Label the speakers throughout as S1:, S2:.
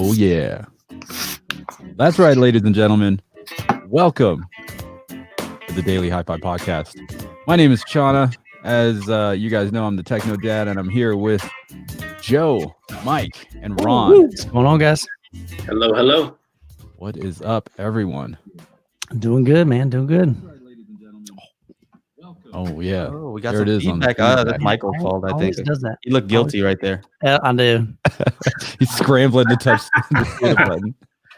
S1: Oh, yeah. That's right, ladies and gentlemen. Welcome to the Daily Hi-Fi Podcast. My name is Chana. As you guys know, I'm the Techno Dad, and I'm here with Joe, Mike, and Ron.
S2: What's going on, guys?
S3: Hello, hello.
S1: What is up, everyone?
S2: Doing good, man. Doing good.
S1: Oh, yeah.
S4: Oh, we got
S1: There
S4: some
S1: it is on the
S4: feedback.
S1: feedback.
S4: That's Michael's fault, I think.
S2: Always does that.
S4: You look guilty right there.
S2: I do.
S1: He's scrambling to touch the button.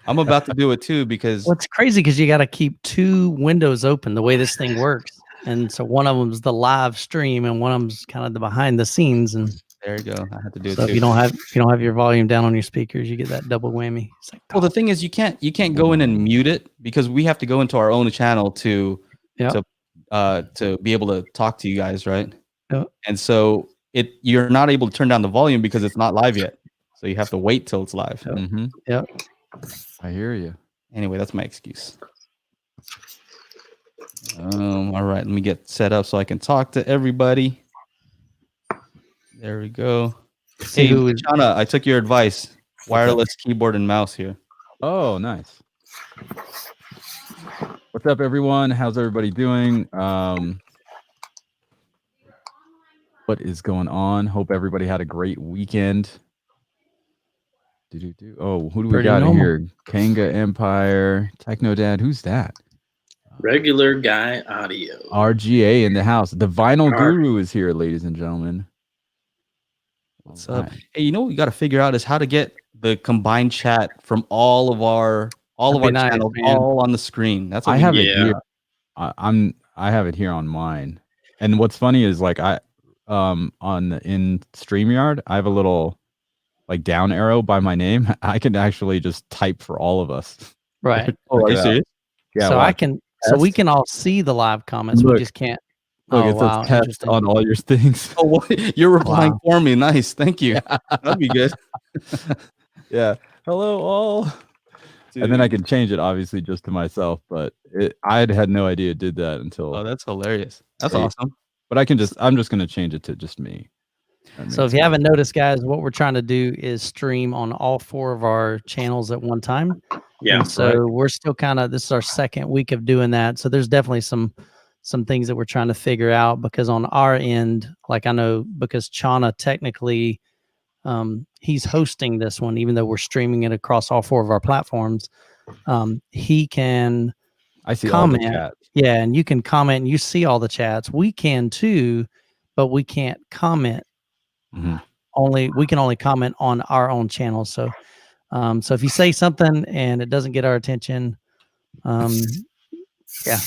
S4: I'm about to do it too because
S2: Well, it's crazy because you got to keep two windows open the way this thing works. And so one of them's the live stream and one of them's kind of the behind the scenes. And
S4: there you go. I have to do it
S2: so
S4: too.
S2: if you don't have your volume down on your speakers, you get that double whammy. It's like,
S4: Well, the thing is, you can't go in and mute it because we have to go into our own channel to be able to talk to you guys, right?
S2: Yep.
S4: And so you're not able to turn down the volume because it's not live yet. So you have to wait till it's live.
S2: Yep.
S1: Mm-hmm.
S2: Yep.
S1: I hear you.
S4: Anyway, that's my excuse. All right, let me get set up so I can talk to everybody. There we go.
S2: See
S4: Hey,
S2: who is-
S4: Chana, I took your advice. Wireless keyboard and mouse here.
S1: Oh, nice. What's up, everyone? How's everybody doing? What is going on? Hope everybody had a great weekend. Oh, who do we
S2: Pretty
S1: got in
S2: normal.
S1: here? Kanga Empire, Techno Dad. Who's that?
S3: Regular guy audio.
S1: RGA in the house. The Vinyl
S3: R-
S1: Guru is here, ladies and gentlemen.
S4: What's up? Hey, you know what we got to figure out is how to get the combined chat from all of our
S2: That'd be nice,
S4: channels
S2: man.
S4: all on the screen. That's what
S1: I
S4: we
S1: have
S4: need.
S1: it
S3: Yeah.
S1: here. I have it here on mine. And what's funny is like in StreamYard, I have a little like down arrow by my name. I can actually just type for all of us.
S2: right.
S4: Oh, are you
S1: Yeah.
S4: serious?
S1: Yeah,
S2: so
S1: watch.
S2: we can all see the live comments.
S1: Look.
S2: We just can't.
S1: Look,
S2: Oh,
S1: it says
S2: wow.
S1: test
S2: Interesting.
S1: on all your things.
S4: Oh, what? You're replying
S2: Wow.
S4: for me. Nice. Thank you. That'd be good.
S1: Yeah. Hello all. And then I can change it obviously just to myself, but I had no idea it did that until.
S4: Oh, that's hilarious. That's
S1: Hey.
S4: awesome.
S1: But I'm just gonna change it to just me. That
S2: So
S1: makes
S2: if you
S1: sense.
S2: haven't noticed, guys, what we're trying to do is stream on all four of our channels at one time.
S3: Yeah.
S2: And so we're still this is our second week of doing that. So there's definitely some things that we're trying to figure out because on our end, like I know because Chana technically he's hosting this one, even though we're streaming it across all four of our platforms. He can
S1: I see
S2: comment.
S1: all the chat.
S2: Yeah, and you can comment and you see all the chats. We can too, but we can't comment.
S1: Mhm.
S2: We can only comment on our own channel. So so if you say something and it doesn't get our attention, yeah.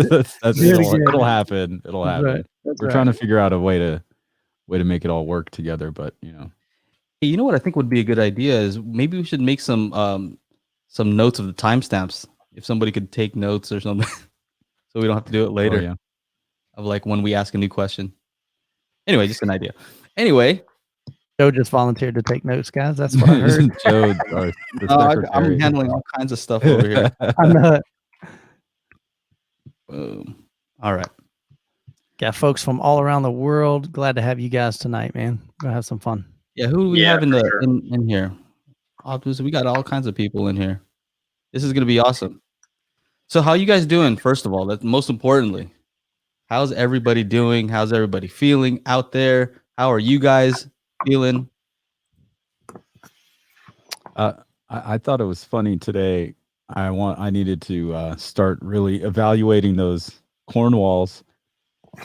S1: It'll happen. It'll
S2: That's
S1: happen.
S2: right. That's
S1: We're
S2: right.
S1: trying to figure out a way to make it all work together, but you know.
S4: Hey, you know what I think would be a good idea is maybe we should make some notes of the timestamps. If somebody could take notes or something, so we don't have to do it later.
S1: Oh, yeah.
S4: Of like when we ask a new question. Anyway, just an idea. Anyway,
S2: Joe just volunteered to take notes, guys. That's what I heard.
S1: Joe, the
S4: I'm
S1: secretary.
S4: handling all kinds of stuff over here.
S2: I know it.
S4: Boom. All right.
S2: Got folks from all around the world. Glad to have you guys tonight, man. Gonna have some fun.
S4: Yeah, who do we
S3: Yeah,
S4: have in
S3: for
S4: the
S3: sure.
S4: in here? Obviously, we got all kinds of people in here. This is gonna be awesome. So, how you guys doing? First of all, that's most importantly. How's everybody doing? How's everybody feeling out there? How are you guys feeling?
S1: I thought it was funny today. I needed to start really evaluating those corn walls.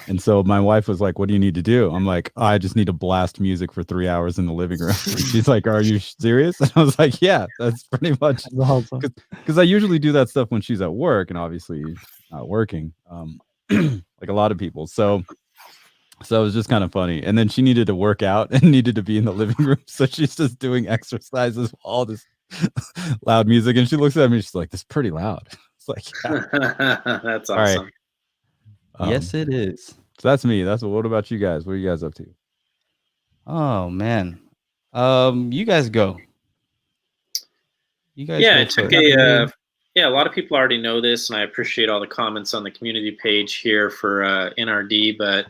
S1: And so my wife was like, "What do you need to do?" I'm like, "I just need to blast music for 3 hours in the living room." She's like, "Are you serious?" And I was like, "Yeah, that's pretty much
S2: That's awesome.
S1: because I usually do that stuff when she's at work, and obviously not working, like a lot of people. So it was just kind of funny. And then she needed to work out and needed to be in the living room, so she's just doing exercises with all this loud music. And she looks at me, she's like, "This is pretty loud." It's like, yeah.
S3: That's
S1: All right.
S3: awesome.
S4: Yes, it is.
S1: So that's me. What about you guys? What are you guys up to?
S4: Oh man. You guys go. You guys
S3: Yeah,
S4: go
S3: it took
S4: first.
S3: a lot of people already know this, and I appreciate all the comments on the community page here for NRD. But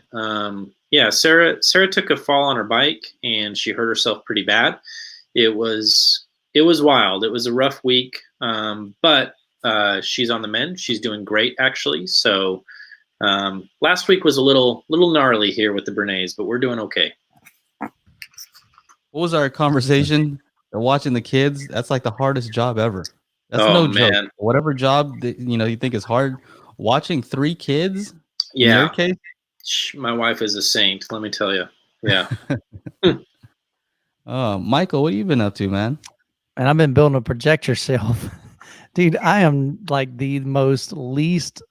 S3: yeah, Sarah took a fall on her bike, and she hurt herself pretty bad. it was wild. It was a rough week, but she's on the mend. She's doing great, actually. So last week was a little gnarly here with the Bernays, but we're doing okay.
S4: What was our conversation? Watching the kids, that's like the hardest job ever. That's no joke. Whatever job that you think is hard, watching 3 kids.
S3: Yeah.
S4: In your case,
S3: my wife is a saint. Let me tell you. Yeah.
S4: Michael, what have you been up to, man?
S2: And I've been building a projector shelf. Dude, I am like the most least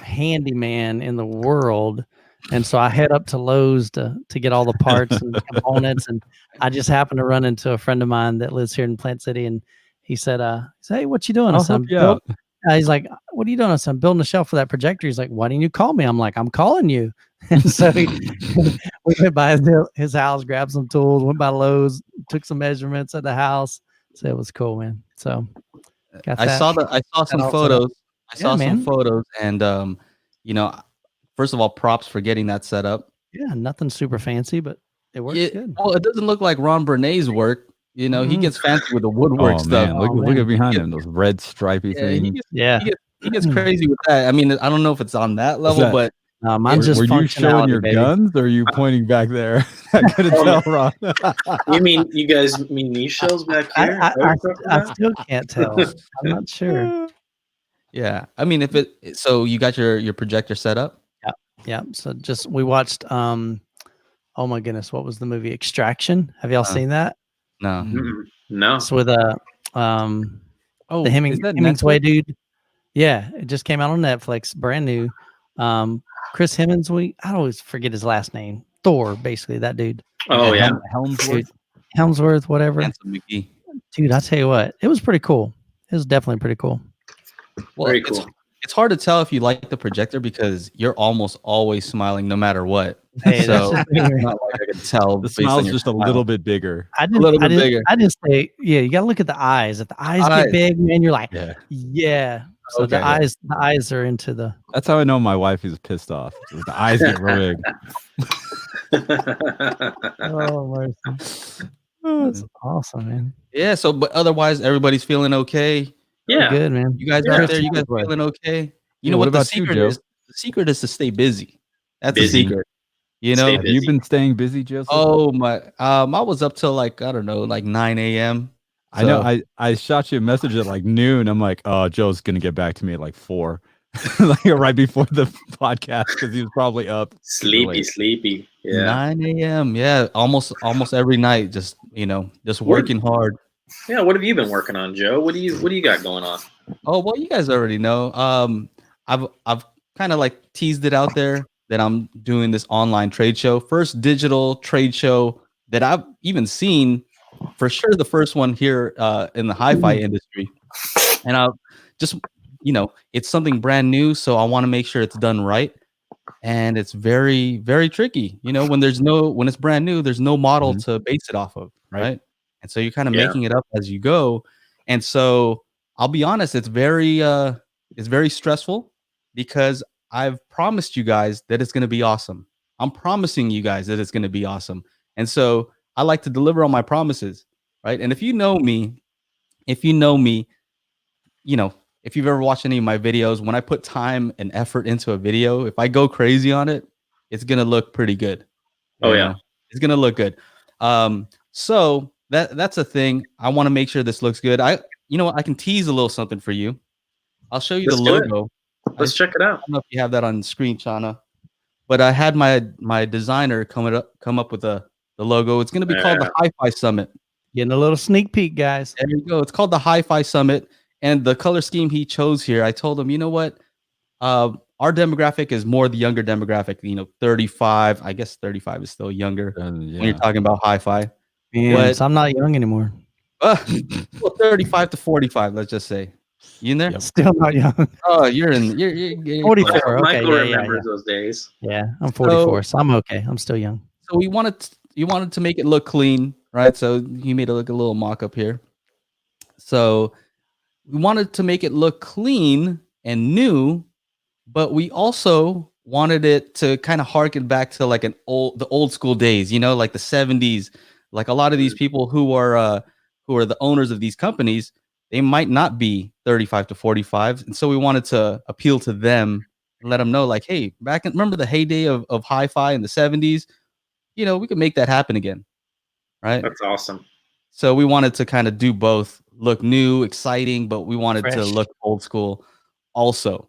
S2: handyman in the world. And so I head up to Lowe's to get all the parts and components. And I just happened to run into a friend of mine that lives here in Plant City. And he said, hey, what you doing?
S1: I'll help you out.
S2: He's like, what are you doing? I said, I'm building a shelf for that projector. He's like, why didn't you call me? I'm like, I'm calling you. And so we went by his house, grabbed some tools, went by Lowe's, took some measurements at the house. So it was cool, man. So
S4: I saw some photos. I saw some photos, and first of all, props for getting that set up.
S2: Yeah, nothing super fancy, but it works good.
S4: Well, it doesn't look like Ron Bernay's work. He gets fancy with the woodwork stuff.
S1: Man. Look at behind him, those red stripy things.
S4: He gets crazy with that. I mean, I don't know if it's on that level, but
S2: mine's just
S1: were you showing your guns, or are you pointing back there? I couldn't tell, Ron.
S3: You guys mean these shells back here?
S2: I still can't tell. I'm not sure.
S4: Yeah, I mean, so you got your projector set up?
S2: Yeah. So we watched. Oh my goodness, what was the movie Extraction? Have y'all seen that?
S4: No.
S3: No.
S2: It's with the Hemingway dude. Yeah, it just came out on Netflix, brand new. Chris Hemsworth. I always forget his last name. Thor, basically that dude.
S3: Oh yeah,
S2: Helmsworth, whatever.
S4: Dude,
S2: I tell you what, it was pretty cool. It was definitely pretty cool.
S4: Well, very cool. It's hard to tell if you like the projector because you're almost always smiling no matter what.
S2: Hey,
S4: so it's not like I can tell.
S1: The smile's just a little bit bigger.
S2: I just say, you got to look at the eyes. If the eyes get big, man, you're like, yeah. So the eyes are into the.
S1: That's how I know my wife is pissed off. The eyes get real big.
S2: Oh, mercy. That's awesome, man.
S4: Yeah. So, but otherwise, everybody's feeling okay.
S3: Yeah,
S2: good, man.
S4: You guys out there, you guys feeling okay? You know what the secret is? The secret is to stay busy. That's the secret.
S1: Have you been staying busy, Joseph?
S4: Oh my! I was up till like 9 a.m.
S1: I know. I shot you a message at like noon. I'm like, oh, Joe's gonna get back to me at like 4, like right before the podcast because he was probably up.
S3: Sleepy. Yeah.
S4: 9 a.m. Yeah, almost every night. Just working hard.
S3: Yeah, what have you been working on, Joe? What do you got going on?
S4: Oh well, you guys already know. I've kind of like teased it out there that I'm doing this online trade show, first digital trade show that I've even seen, for sure the first one here in the hi-fi industry. And I just it's something brand new, so I want to make sure it's done right. And it's very, very tricky. When it's brand new, there's no model to base it off of, right? And so you're kind of making it up as you go. And so I'll be honest, it's very stressful because I've promised you guys that it's going to be awesome. I'm promising you guys that it's going to be awesome. And so I like to deliver on my promises, right? And if you know me, if you've ever watched any of my videos, when I put time and effort into a video, if I go crazy on it, it's going to look pretty good.
S3: Oh yeah.
S4: It's going to look good. So that's a thing. I want to make sure this looks good. I can tease a little something for you. I'll show you the logo.
S3: Let's check it out.
S4: I don't know if you have that on screen, Chana, but I had my designer come up with the logo. It's going to be called the Hi-Fi Summit.
S2: Getting a little sneak peek, guys.
S4: There you go. It's called the Hi-Fi Summit, and the color scheme he chose here. I told him, you know what? Our demographic is more the younger demographic. 35. I guess 35 is still younger when you're talking about hi-fi.
S2: Yeah, so I'm not young anymore.
S4: Well, 35 to 45, let's just say. You in there?
S2: Yep. Still not young.
S4: Oh, you're
S2: 44. Okay,
S3: Michael remembers those days.
S2: Yeah, I'm 44, so I'm okay. I'm still young.
S4: So you wanted to make it look clean, right? So he made it look a little mock-up here. So we wanted to make it look clean and new, but we also wanted it to kind of harken back to like the old school days, like the 70s. Like a lot of these people who are the owners of these companies, they might not be 35 to 45, and so we wanted to appeal to them and let them know, like, hey, remember the heyday of hi-fi in the 70s? You know, we could make that happen again, right?
S3: That's awesome.
S4: So we wanted to kind of do both, look new, exciting, but we wanted to
S2: Fresh.
S4: look old school also.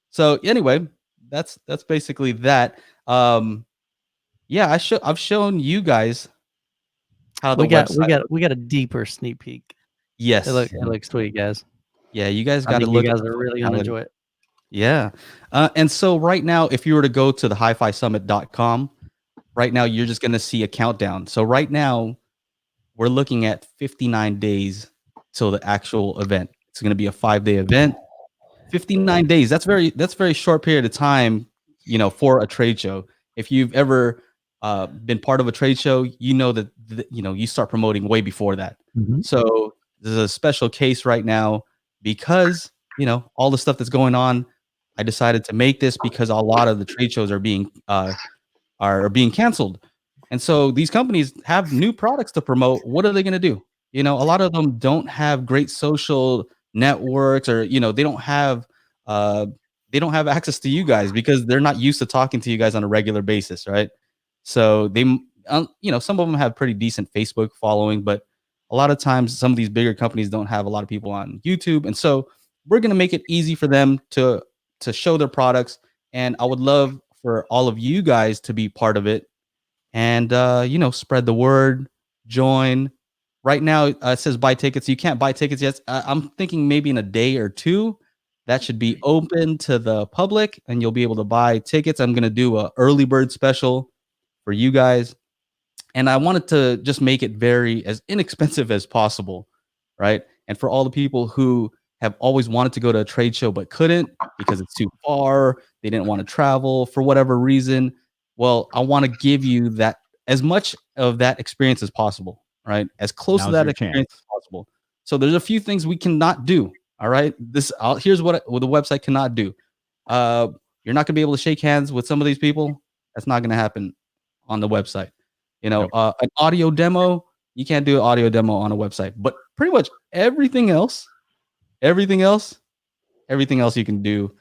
S4: So anyway, that's basically that. Yeah, I've shown you guys how the
S2: we got
S4: website.
S2: we got a deeper sneak peek.
S4: Yes.
S2: It looks sweet, guys.
S4: Yeah, you guys
S2: I
S4: got to
S2: think you
S4: look
S2: guys
S4: at
S2: are really gonna enjoy it.
S4: Yeah. And so right now, if you were to go to the hifisummit.com, right now you're just going to see a countdown. So right now we're looking at 59 days till the actual event. It's going to be a 5-day event. 59 days. That's very short period of time, you know, for a trade show. If you've ever been part of a trade show, you know that you know, you start promoting way before that.
S2: Mhm.
S4: So there's a special case right now because, you know, all the stuff that's going on. I decided to make this because a lot of the trade shows are being canceled. And so these companies have new products to promote. What are they going to do? You know, a lot of them don't have great social networks, or, you know, they don't have access to you guys because they're not used to talking to you guys on a regular basis, right? So they, you know, some of them have pretty decent Facebook following, but a lot of times some of these bigger companies don't have a lot of people on YouTube. And so we're going to make it easy for them to show their products. And I would love for all of you guys to be part of it and, you know, spread the word, join. Right now, it says buy tickets. You can't buy tickets yet. I'm thinking maybe in a day or two, that should be open to the public and you'll be able to buy tickets. I'm going to do a early bird special for you guys. And I wanted to just make it as inexpensive as possible, right? And for all the people who have always wanted to go to a trade show but couldn't because it's too far, they didn't want to travel for whatever reason. Well, I want to give you that, as much of that experience as possible, right? As close to
S1: Now's
S4: that
S1: your
S4: experience
S1: chance.
S4: as possible. So there's a few things we cannot do. All right. Here's what the website cannot do. You're not gonna be able to shake hands with some of these people. That's not gonna happen on the website. You know,
S1: Nope.
S4: an audio demo, you can't do an audio demo on a website, but pretty much everything else you can do,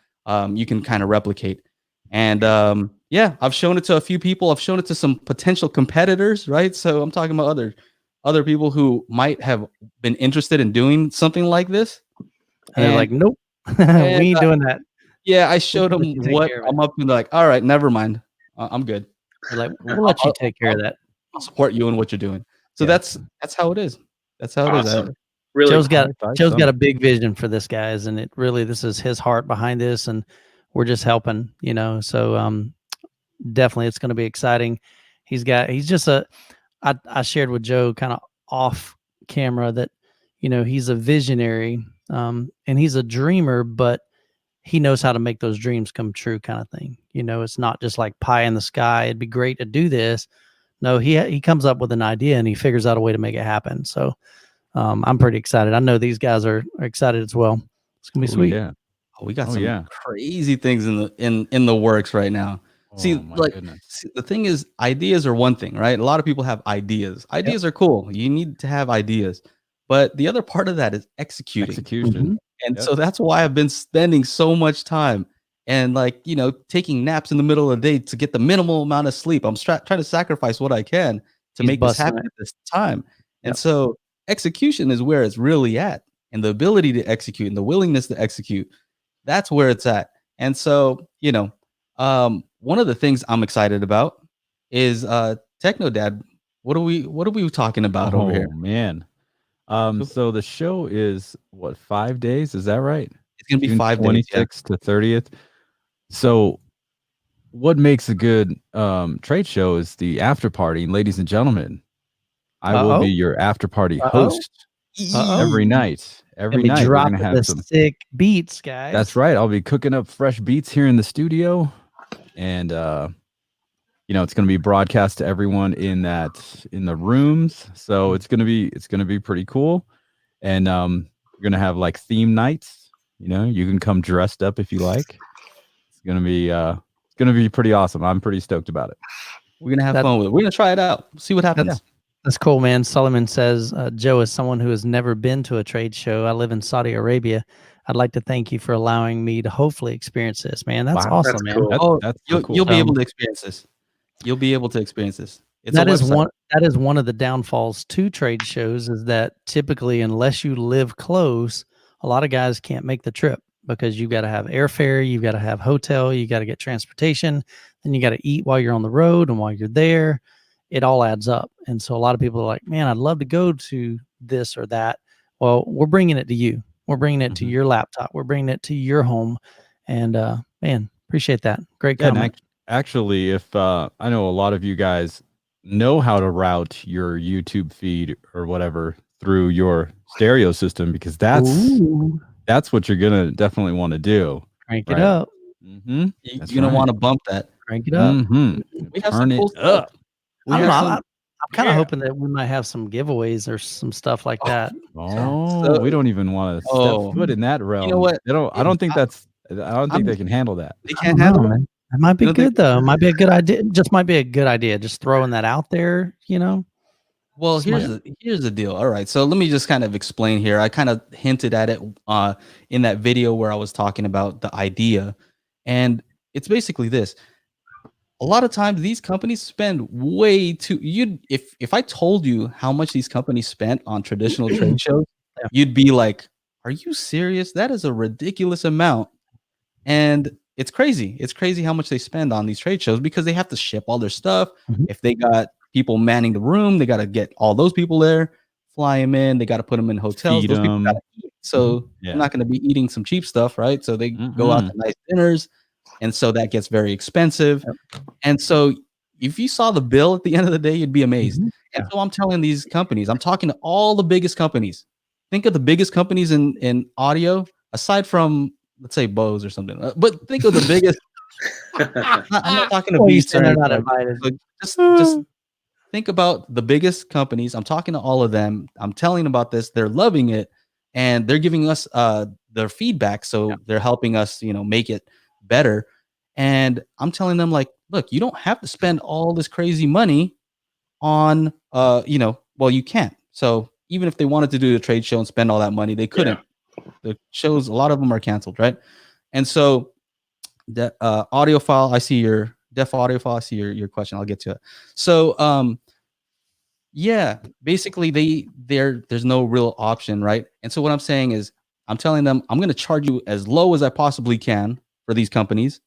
S4: you can kind of replicate. And yeah, I've shown it to a few people. I've shown it to some potential competitors, right? So I'm talking about other people who might have been interested in doing something like this.
S2: And they're like, nope,
S4: and,
S2: we ain't doing that.
S4: Yeah, I showed
S2: We'll
S4: them
S2: let you take
S4: what
S2: care of it.
S4: I'm up to. They're like, all right, never mind. I'm good.
S2: They're like, we'll let you take care of that.
S4: I'll support you in what you're doing. So
S1: Yeah.
S4: that's how it is. That's how it is.
S3: Awesome. Really
S2: Joe's got
S1: High-Fi
S2: Joe's got
S1: Summit.
S2: a big vision for this, guys, and this is his heart behind this, and we're just helping, you know. So definitely it's going to be exciting. I shared with Joe kind of off camera that, you know, he's a visionary, and he's a dreamer, but he knows how to make those dreams come true, kind of thing. You know, it's not just like pie in the sky. It'd be great to do this. No, he comes up with an idea and he figures out a way to make it happen. So I'm pretty excited. I know these guys are excited as well. It's gonna be
S1: Oh,
S2: sweet.
S1: yeah.
S4: Oh, we got
S1: Oh,
S4: some
S1: yeah.
S4: crazy things in the works right now. See,
S1: Oh, my
S4: like,
S1: goodness.
S4: the thing is, ideas are one thing, right? A lot of people have ideas. Ideas are cool. You need to have ideas, but the other part of that is executing.
S1: Execution.
S4: And
S1: Yep.
S4: so that's why I've been spending so much time and, like, you know, taking naps in the middle of the day to get the minimal amount of sleep. I'm trying to sacrifice what I can to
S2: He's
S4: make this
S2: busting
S4: happen
S2: it.
S4: at this time. And
S2: Yep.
S4: so execution is where it's really at, and the ability to execute and the willingness to execute. That's where it's at. And so, you know, one of the things I'm excited about is Techno Dad. What are we talking about over here?
S1: Oh, man. So the show is what, 5 days? Is that right?
S4: It's gonna be
S1: June
S4: 5 days. Yeah.
S1: 26th to 30th. So what makes a good trade show is the after party. And ladies and gentlemen, I will be your after party host every night. Every
S2: And we
S1: night we're
S2: drop
S1: gonna
S2: the
S1: have some.
S2: sick beats, guys.
S1: That's right. I'll be cooking up fresh beats here in the studio, and you know, it's gonna be broadcast to everyone in the rooms. So it's gonna be pretty cool. And we're gonna have like theme nights. You know, you can come dressed up if you like. It's gonna be pretty awesome. I'm pretty stoked about it.
S4: We're gonna have fun with it. We're gonna try it out. See what happens.
S2: That's cool, man. Solomon says, Joe, as someone who has never been to a trade show, I live in Saudi Arabia. I'd like to thank you for allowing me to hopefully experience this, man. That's
S1: Wow.
S2: awesome,
S3: That's
S2: man.
S3: cool.
S1: That's so cool.
S4: You'll be able to experience this. You'll be able to experience this. It's
S2: That
S4: a
S2: is
S4: website.
S2: one of the downfalls to trade shows is that typically, unless you live close, a lot of guys can't make the trip because you've got to have airfare, you've got to have hotel, you got to get transportation, then you got to eat while you're on the road, and while you're there, it all adds up. And so a lot of people are like, man, I'd love to go to this or that. Well, we're bringing it to you. We're bringing it to your laptop. We're bringing it to your home. And man, appreciate that. Great
S1: Yeah, and
S2: comment.
S1: actually, if I know a lot of you guys know how to route your YouTube feed or whatever through your stereo system, because that's what you're gonna definitely want to do.
S2: Crank it up.
S1: Mm-hmm.
S4: You're gonna want to bump that.
S2: Crank it up.
S1: Mm-hmm.
S4: We have
S1: Turn
S4: some cool
S1: it
S4: stuff.
S1: up.
S2: I don't know. I'm kind of
S1: Yeah.
S2: hoping that we might have some giveaways or some stuff like that.
S1: Oh, we don't even want to step foot in that realm.
S4: You know what?
S1: I don't think they can handle that.
S4: They can't handle it.
S2: It might be
S4: You don't think-
S2: good though. It might be a good idea. Just might be a good idea. Just throwing that out there, you know.
S4: Well, here's the deal. All right, so let me just kind of explain here. I kind of hinted at it in that video where I was talking about the idea, and it's basically this. A lot of times these companies spend way too if I told you how much these companies spent on traditional trade shows, you'd be like, are you serious? That is a ridiculous amount. And it's crazy. It's crazy how much they spend on these trade shows because they have to ship all their stuff. If they got people manning the room, they got to get all those people there, fly them in, they got to put them in hotels.
S1: Feed
S4: those people
S1: them.
S4: gotta eat. So they're not going to be eating some cheap stuff, right? So they go out to nice dinners. And so that gets very expensive. And so if you saw the bill at the end of the day, you'd be amazed. And so I'm telling these companies, I'm talking to all the biggest companies. Think of the biggest companies in audio, aside from, let's say, Bose or something. But think of the biggest. I'm not talking to Beats.
S2: They're not invited.
S4: Just think about the biggest companies. I'm talking to all of them. I'm telling them about this. They're loving it. And they're giving us their feedback. So they're helping us, make it better. And I'm telling them, like, look, you don't have to spend all this crazy money on well, you can't. So even if they wanted to do the trade show and spend all that money, they couldn't. The shows, a lot of them are canceled, right? And so the audiophile, I see your deaf audiophile, I see your question. I'll get to it. So basically there's no real option, right? And so what I'm saying is I'm telling them I'm going to charge you as low as I possibly can for these companies.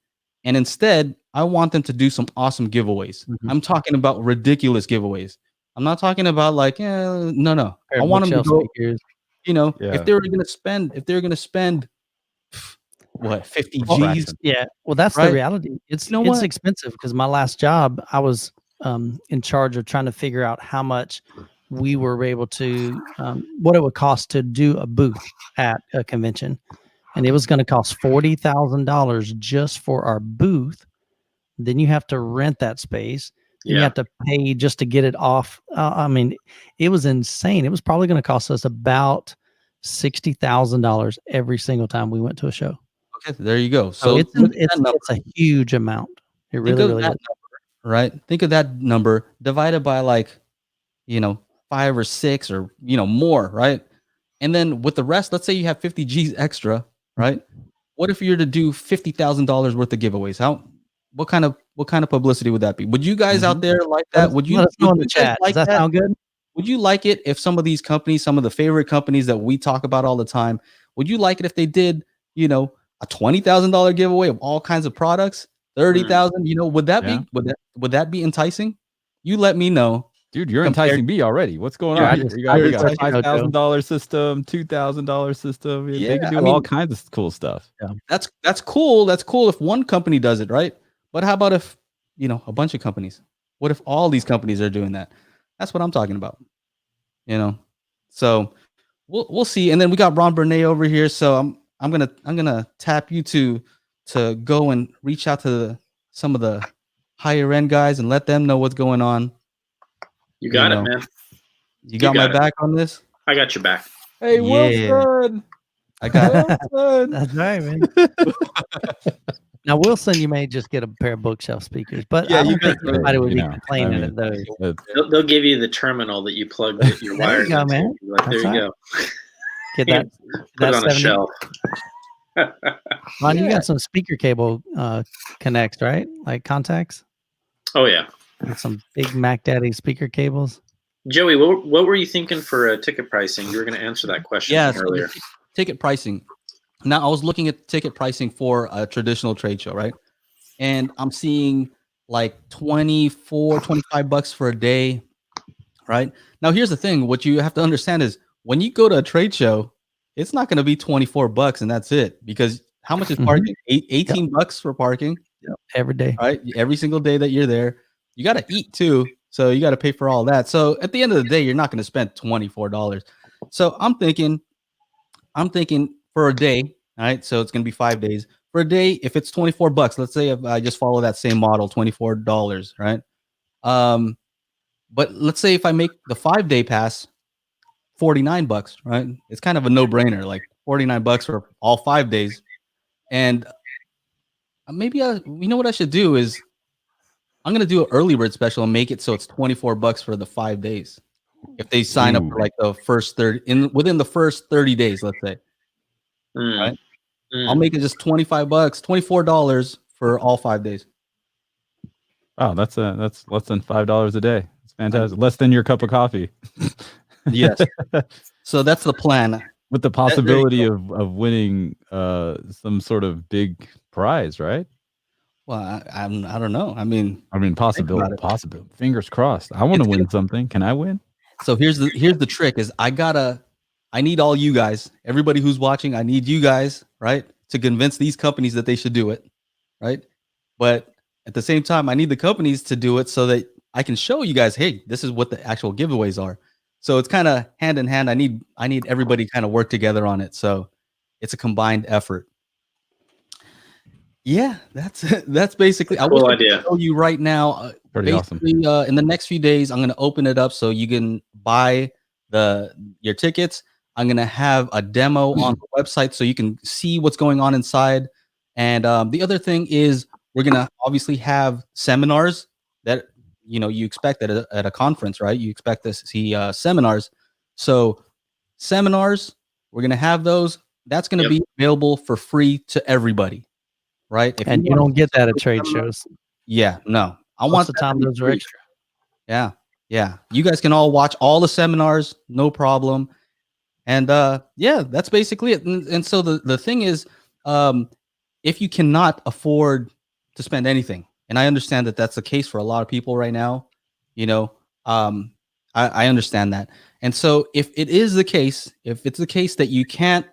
S4: And instead, I want them to do some awesome giveaways. I'm talking about ridiculous giveaways. I'm not talking about like, no. I want them to go, if they were going to spend, what, 50 G's?
S2: Yeah. Well, that's the reality. It's expensive because my last job, I was in charge of trying to figure out how much we were able to, what it would cost to do a booth at a convention. And it was going to cost $40,000 just for our booth. Then you have to rent that space. You have to pay just to get it off. I mean, it was insane. It was probably going to cost us about $60,000 every single time we went to a show.
S4: Okay, there you go.
S2: So it's a huge amount. It really is.
S4: Right? Think of that number divided by 5 or 6 or more, right? And then with the rest, let's say you have 50 G's extra, right? What if you're to do $50,000 worth of giveaways? What kind of publicity would that be? Would you guys out there like that? Would you?
S2: Let us know in the chat. Does that sound good?
S4: Would you like it if some of these companies, some of the favorite companies that we talk about all the time, would you like it if they did, a $20,000 giveaway of all kinds of products, 30,000? Would that be enticing? You let me know.
S1: Dude, you're enticing me already. What's going on? You got a $5,000 system, $2,000 system. They can do all kinds of cool stuff.
S4: Yeah. That's cool. That's cool if one company does it, right? But how about if, a bunch of companies? What if all these companies are doing that? That's what I'm talking about. So we'll see. And then we got Ron Bernay over here. So I'm gonna tap you to go and reach out to some of the higher end guys and let them know what's going on.
S3: You got it, man.
S4: You got my back on this?
S3: I got your back.
S1: Hey, Wilson.
S4: I got
S2: That's right, man. Now Wilson, you may just get a pair of bookshelf speakers, but
S4: Yeah,
S2: I
S4: you
S2: don't think
S4: guys-
S2: anybody would be
S1: I
S2: complaining
S1: mean,
S2: at those.
S1: it's-
S3: They'll give you the terminal that you plug your
S2: There you
S3: wires
S2: go,
S3: into.
S2: man.
S3: Like, there
S2: That's
S3: you
S2: right.
S3: go.
S2: Get that.
S3: Put it on a
S2: 70
S3: shelf.
S2: Ron, you got some speaker cable connects, right? Like contacts.
S3: Oh yeah.
S2: With some big Mac Daddy speaker cables.
S3: Joey, what were you thinking for ticket pricing? You were going to answer that question
S4: Yeah,
S3: from
S4: so
S3: earlier.
S4: ticket pricing. Now I was looking at ticket pricing for a traditional trade show, right? And I'm seeing like 24, 25 bucks for a day, right? Now here's the thing, what you have to understand is when you go to a trade show, it's not going to be 24 bucks and that's it, because how much is parking? 18 bucks for parking,
S2: Every day.
S4: right? Every single day that you're there. You got to eat too, so you got to pay for all that. So at the end of the day, you're not going to spend $24. So I'm thinking for a day, all right? So it's going to be 5 days. For a day, if it's 24 bucks, let's say if I just follow that same model, $24, right? But let's say if I make the 5-day pass 49 bucks, right? It's kind of a no-brainer, like 49 bucks for all 5 days. And maybe you know what I should do is I'm going to do an early bird special and make it so it's 24 bucks for the 5 days. If they sign up for like the first 30 within the first 30 days, let's say. Right? I'll make it just 25 bucks, $24 for all 5 days.
S1: Wow, that's less than $5 a day. It's fantastic. Less than your cup of coffee.
S4: Yes. So that's the plan.
S1: With the possibility of winning some sort of big prize, right?
S4: Well, I don't know. I mean,
S1: possibility. Fingers crossed. I want to win something. Can I win?
S4: So here's the trick is I need all you guys, everybody who's watching, I need you guys, right, to convince these companies that they should do it, right? But at the same time, I need the companies to do it so that I can show you guys, hey, this is what the actual giveaways are. So it's kind of hand in hand. I need everybody kind of work together on it. So it's a combined effort. Yeah, that's basically. I
S3: Cool
S4: will
S3: idea.
S4: show you right now.
S1: Pretty awesome.
S4: In the next few days, I'm going to open it up so you can buy your tickets. I'm going to have a demo on the website so you can see what's going on inside. And the other thing is we're going to obviously have seminars that you expect at a conference, right? You expect to see seminars. So seminars, we're going to have those. That's going to be available for free to everybody. Right.
S2: And you don't get that at trade shows.
S4: Yeah, no.
S2: Most of the time those are extra.
S4: Yeah. Yeah. You guys can all watch all the seminars, no problem. And yeah, that's basically it. And so the thing is, if you cannot afford to spend anything, and I understand that that's the case for a lot of people right now, I understand that. And so if it's the case that you can't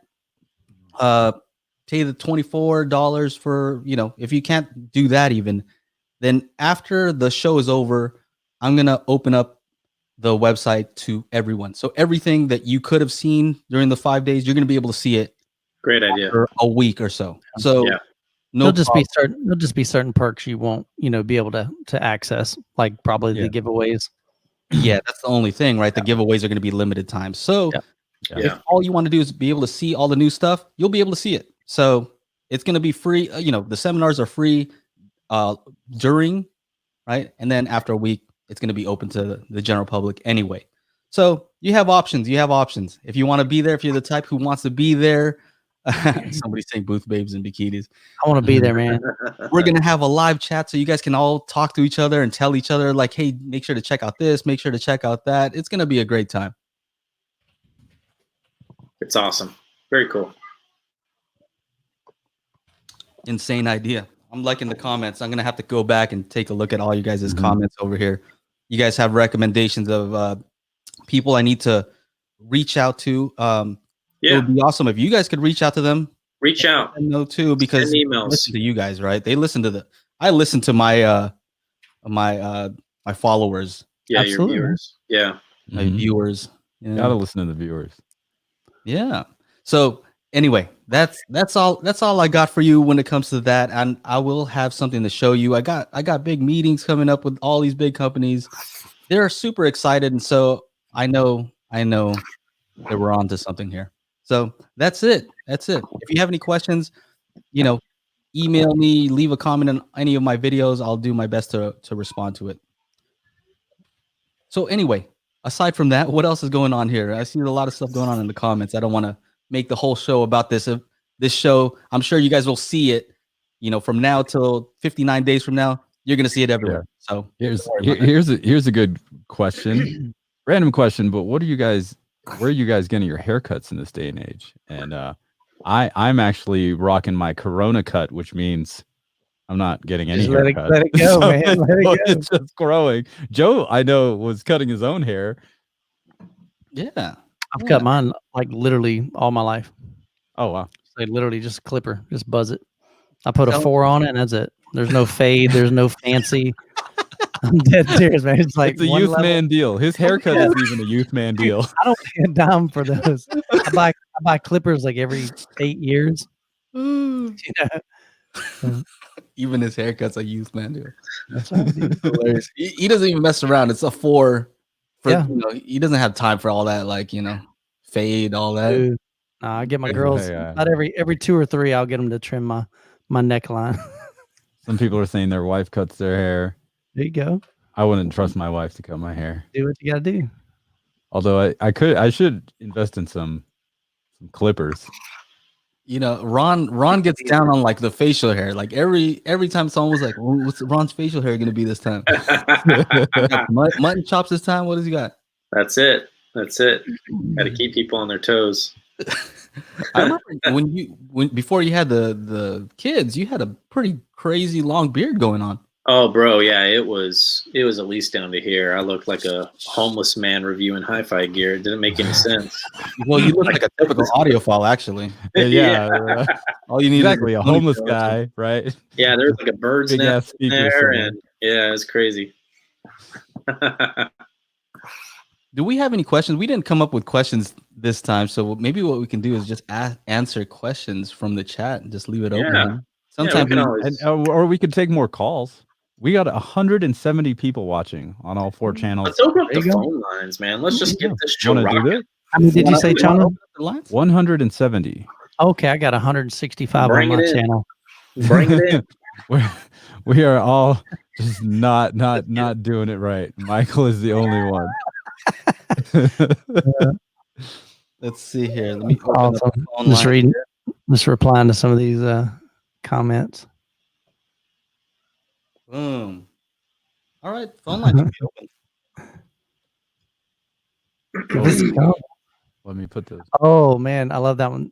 S4: pay the $24 for, if you can't do that even, then after the show is over, I'm going to open up the website to everyone. So everything that you could have seen during the 5 days, you're going to be able to see it.
S3: Great idea.
S4: For a week or so. So
S2: there'll just be certain perks you won't, be able to access, like probably the giveaways.
S4: Yeah, that's the only thing, right? The giveaways are going to be limited time. So if all you want to do is be able to see all the new stuff, you'll be able to see it. So it's going to be free. The seminars are free during, right? And then after a week, it's going to be open to the general public anyway. So you have options. If you want to be there, if you're the type who wants to be there, somebody's saying booth babes and bikinis.
S2: I want to be there, man.
S4: We're going to have a live chat so you guys can all talk to each other and tell each other like, hey, make sure to check out this, make sure to check out that. It's going to be a great time.
S3: It's awesome. Very cool.
S4: Insane idea. I'm liking the comments. I'm going to have to go back and take a look at all you guys' comments over here. You guys have recommendations of people I need to reach out to. It would be awesome if you guys could reach out to them.
S3: Reach out.
S4: No, too, because
S3: send emails.
S4: Listen to you guys, right? They listen to I listen to my my followers.
S3: Yeah,
S2: absolutely.
S3: Your viewers. Yeah.
S4: My viewers. Yeah.
S1: Gotta listen to the viewers.
S4: Yeah. So anyway, that's all I got for you when it comes to that. And I will have something to show you. I got big meetings coming up with all these big companies. They're super excited, and so I know that we're on to something here. So that's it. If you have any questions, email me, leave a comment on any of my videos. I'll do my best to respond to it. So anyway, aside from that, what else is going on here? I see a lot of stuff going on in the comments. I don't want to make the whole show about this. This show, I'm sure you guys will see it, from now till 59 days from now, you're going to see it everywhere. Yeah. So
S1: here's a good question. Random question, but where are you guys getting your haircuts in this day and age? And I'm actually rocking my Corona cut, which means I'm not getting any haircut.
S2: Let it go,
S1: So
S2: man. Let it go.
S1: It's just growing. Joe, I know, was cutting his own hair.
S4: Yeah.
S2: I've cut mine like literally all my life.
S1: Oh, wow.
S2: Like literally just clipper, just buzz it. I put a 4 on it and that's it. There's no fade. There's no fancy. I'm dead serious, man. It's like
S1: it's a youth man deal. His haircut is even a youth man deal.
S2: I don't pay a dime for those. I buy clippers like every 8 years.
S4: Even his haircut's a youth man deal.
S2: That's right.
S4: He doesn't even mess around. It's a 4. He doesn't have time for all that, fade, all that.
S2: Dude. I get my girls about every 2 or 3. I'll get them to trim my neckline.
S1: Some people are saying their wife cuts their hair.
S2: There you go.
S1: I wouldn't trust my wife to cut my hair.
S2: Do what you gotta do.
S1: Although I should invest in some clippers.
S4: Ron gets down on the facial hair. Like every time someone was like, "What's Ron's facial hair gonna be this time?" Mutton chops this time. What does he got?
S3: That's it. Got to keep people on their toes.
S4: I remember when before you had the kids, you had a pretty crazy long beard going on.
S3: Oh, bro, yeah, it was at least down to here. I looked like a homeless man reviewing hi-fi gear. It didn't make any sense.
S4: Well, you look like a typical audiophile, actually.
S1: Yeah.
S4: All you need
S1: exactly a homeless guy, right?
S3: Yeah, there's like a bird's
S1: Big
S3: nest in there, and yeah, it's crazy.
S4: Do we have any questions? We didn't come up with questions this time, so maybe what we can do is just answer questions from the chat and just leave it open. Sometimes
S1: or we could take more calls. We got 170 people watching on all 4 channels.
S3: Let's open up the phone lines, man. Let's just get this show rocking.
S2: How many did you say, channel?
S1: 170.
S2: Okay, I got 165 on my channel.
S3: Bring it in.
S1: We are all just not doing it right. Michael is the only one.
S4: Let's see here. Let me open up the phone line.
S2: Just replying to some of these comments.
S4: Boom. All right, phone line should be
S2: open.
S1: Let me put this.
S2: Oh man, I love that one.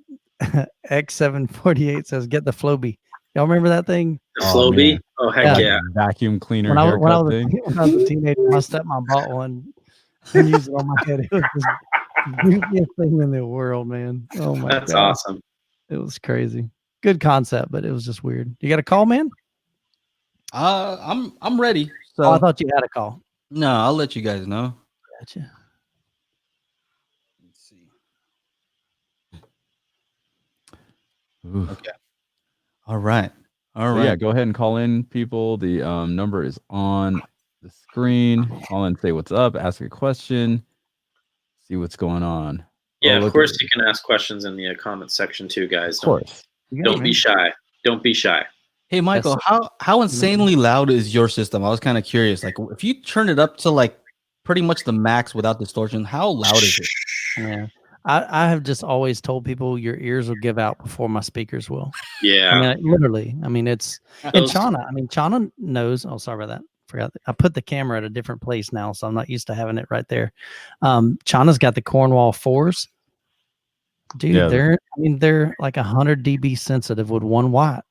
S2: X748 says, "Get the Flowbee." Y'all remember that thing?
S3: The Flowbee? Oh heck yeah!
S1: Vacuum cleaner.
S2: When I was a teenager, my stepmom bought one and used it on my head. It was the goofiest thing in the world, man. Oh my god,
S3: that's awesome.
S2: It was crazy. Good concept, but it was just weird. You got a call, man?
S4: I'm ready. So
S2: I thought you had a call.
S4: No, I'll let you guys know.
S2: Gotcha.
S4: Let's see.
S1: Ooh.
S4: Okay. All right.
S1: Yeah, go ahead and call in, people. The number is on the screen. Call in, say what's up, ask a question, see what's going on.
S3: Yeah, of course you can ask questions in the comment section too, guys.
S1: Of course.
S3: Don't be shy. Don't be shy.
S4: Hey, Michael, how insanely loud is your system? I was kind of curious. Like, if you turn it up to pretty much the max without distortion, how loud is it?
S2: Yeah, I have just always told people your ears will give out before my speakers will.
S3: Yeah,
S2: literally. I mean, it's and Chana. I mean, Chana knows. Oh, sorry about that. Forgot. I put the camera at a different place now, so I'm not used to having it right there. Chana's got the Cornwall 4s. Dude, they're like 100 dB sensitive with 1 watt.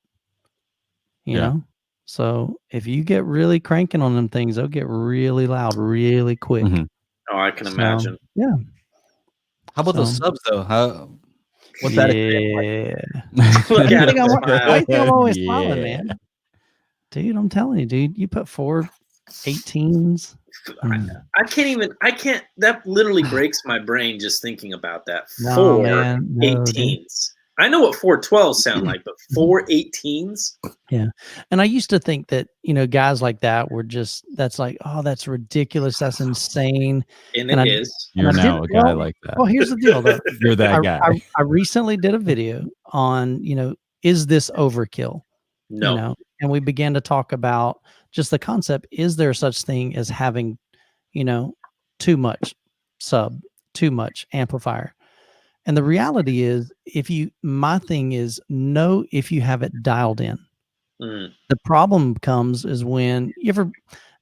S2: You know, so if you get really cranking on them things, they'll get really loud really quick.
S1: Mm-hmm.
S3: Oh, I can imagine.
S2: Yeah.
S4: How about those subs though? What's that?
S2: I think I'm always smiling, man. Dude, I'm telling you, dude, you put 4 18s.
S3: That literally breaks my brain just thinking about that. 4 18s. Dude. I know what 4 12s sound like, but 4 18s?
S2: Yeah. And I used to think that, guys like that were that's like, oh, that's ridiculous. That's insane.
S3: And it is.
S1: You're now a guy like that.
S2: Well, here's the deal, though.
S1: You're that guy.
S2: I recently did a video on, is this overkill?
S3: No.
S2: You know, and we began to talk about just the concept. Is there such thing as having, you know, too much sub, too much amplifier? And the reality is, my thing is know if you have it dialed in.
S3: Mm.
S2: The problem comes is when you ever,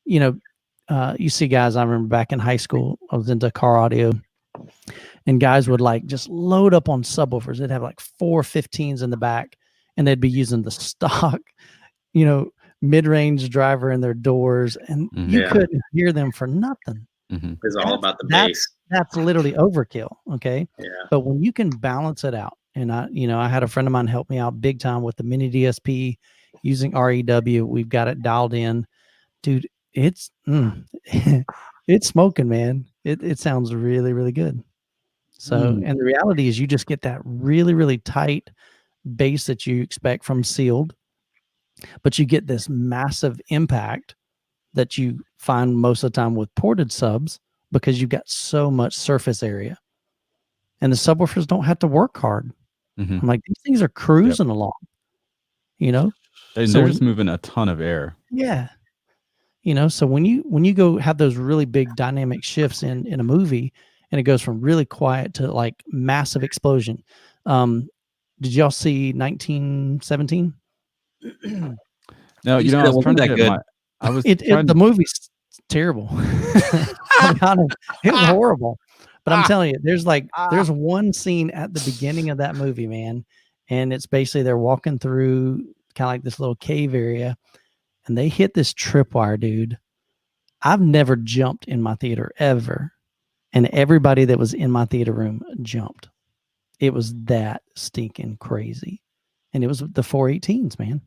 S2: you know, you see guys, I remember back in high school, I was into car audio, and guys would like just load up on subwoofers. They'd have like 4 15s in the back, and they'd be using the stock, you know, mid-range driver in their doors, and you
S3: Yeah.
S2: couldn't hear them for nothing.
S3: It's all about the
S2: That's
S3: bass.
S2: that's literally overkill. Okay.
S3: Yeah.
S2: But when you can balance it out, and I had a friend of mine help me out big time with the mini DSP using REW. We've got it dialed in, dude. It's it's smoking, man. It sounds really, really good. So, and the reality is you just get that really, really tight bass that you expect from sealed, but you get this massive impact that you find most of the time with ported subs because you've got so much surface area. And the subwoofers don't have to work hard. I'm like, these things are cruising along, you know?
S1: And
S2: So
S1: they're just moving a ton of air.
S2: Yeah. You know, so when you go have those really big dynamic shifts in a movie, and it goes from really quiet to like massive explosion. Did y'all see 1917?
S1: No, you know, I was trying to get
S2: the movie's terrible. I'll be honest, it was horrible. But I'm telling you, there's one scene at the beginning of that movie, man, and it's basically they're walking through kind of like this little cave area, and they hit this tripwire, dude. I've never jumped in my theater ever, and everybody that was in my theater room jumped. It was that stinking crazy, and it was the 418s, man.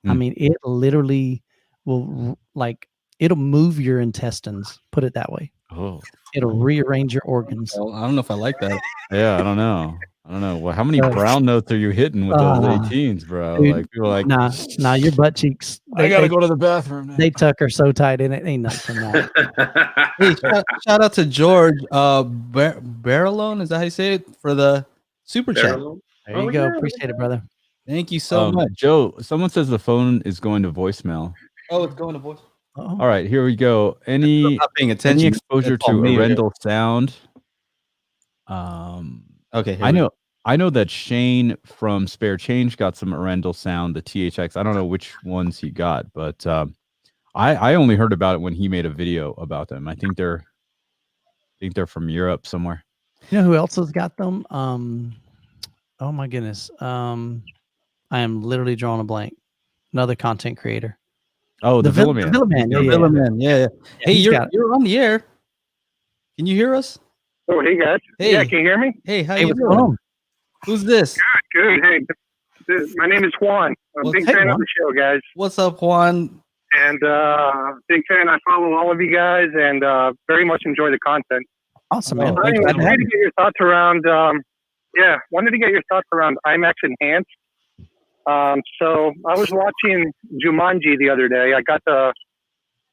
S2: I mean, it literally will it'll move your intestines. Put it that way.
S1: Oh,
S2: it'll rearrange your organs.
S4: Well, I don't know if I like that.
S1: Yeah, I don't know. Well, how many brown notes are you hitting with those 18s, bro?
S2: Dude,
S1: like people are like,
S2: nah, your butt cheeks.
S1: I gotta go to the bathroom now.
S2: They tuck her so tight in it, ain't nothing from that.
S4: Hey, shout out to George Barrelone. Is that how you say it? For the super chat.
S2: There you go. Appreciate it, brother.
S4: Thank you so much.
S1: Joe, someone says the phone is going to voicemail.
S4: Oh, it's going to voice.
S2: Uh-oh.
S1: All right, here we go. Any exposure to Arendelle sound?
S4: Okay.
S1: I know that Shane from Spare Change got some Arendelle sound, the THX. I don't know which ones he got, but I only heard about it when he made a video about them. I think they're from Europe somewhere.
S2: You know who else has got them? Oh my goodness. I am literally drawing a blank. Another content creator.
S1: Oh, the Villa Man.
S2: The Villa Man.
S4: Yeah. Hey, you're on the air. Can you hear us?
S5: Oh, hey guys.
S4: Hey.
S5: Yeah, can you hear me?
S4: Hey, how you doing? Who's this?
S5: Good. Hey, my name is Juan. I'm a big fan of the show, guys.
S4: What's up, Juan?
S5: And big fan. I follow all of you guys and very much enjoy the content.
S2: Awesome, man.
S5: I wanted to get your thoughts around. Wanted to get your thoughts around IMAX Enhanced. So I was watching Jumanji the other day. I got the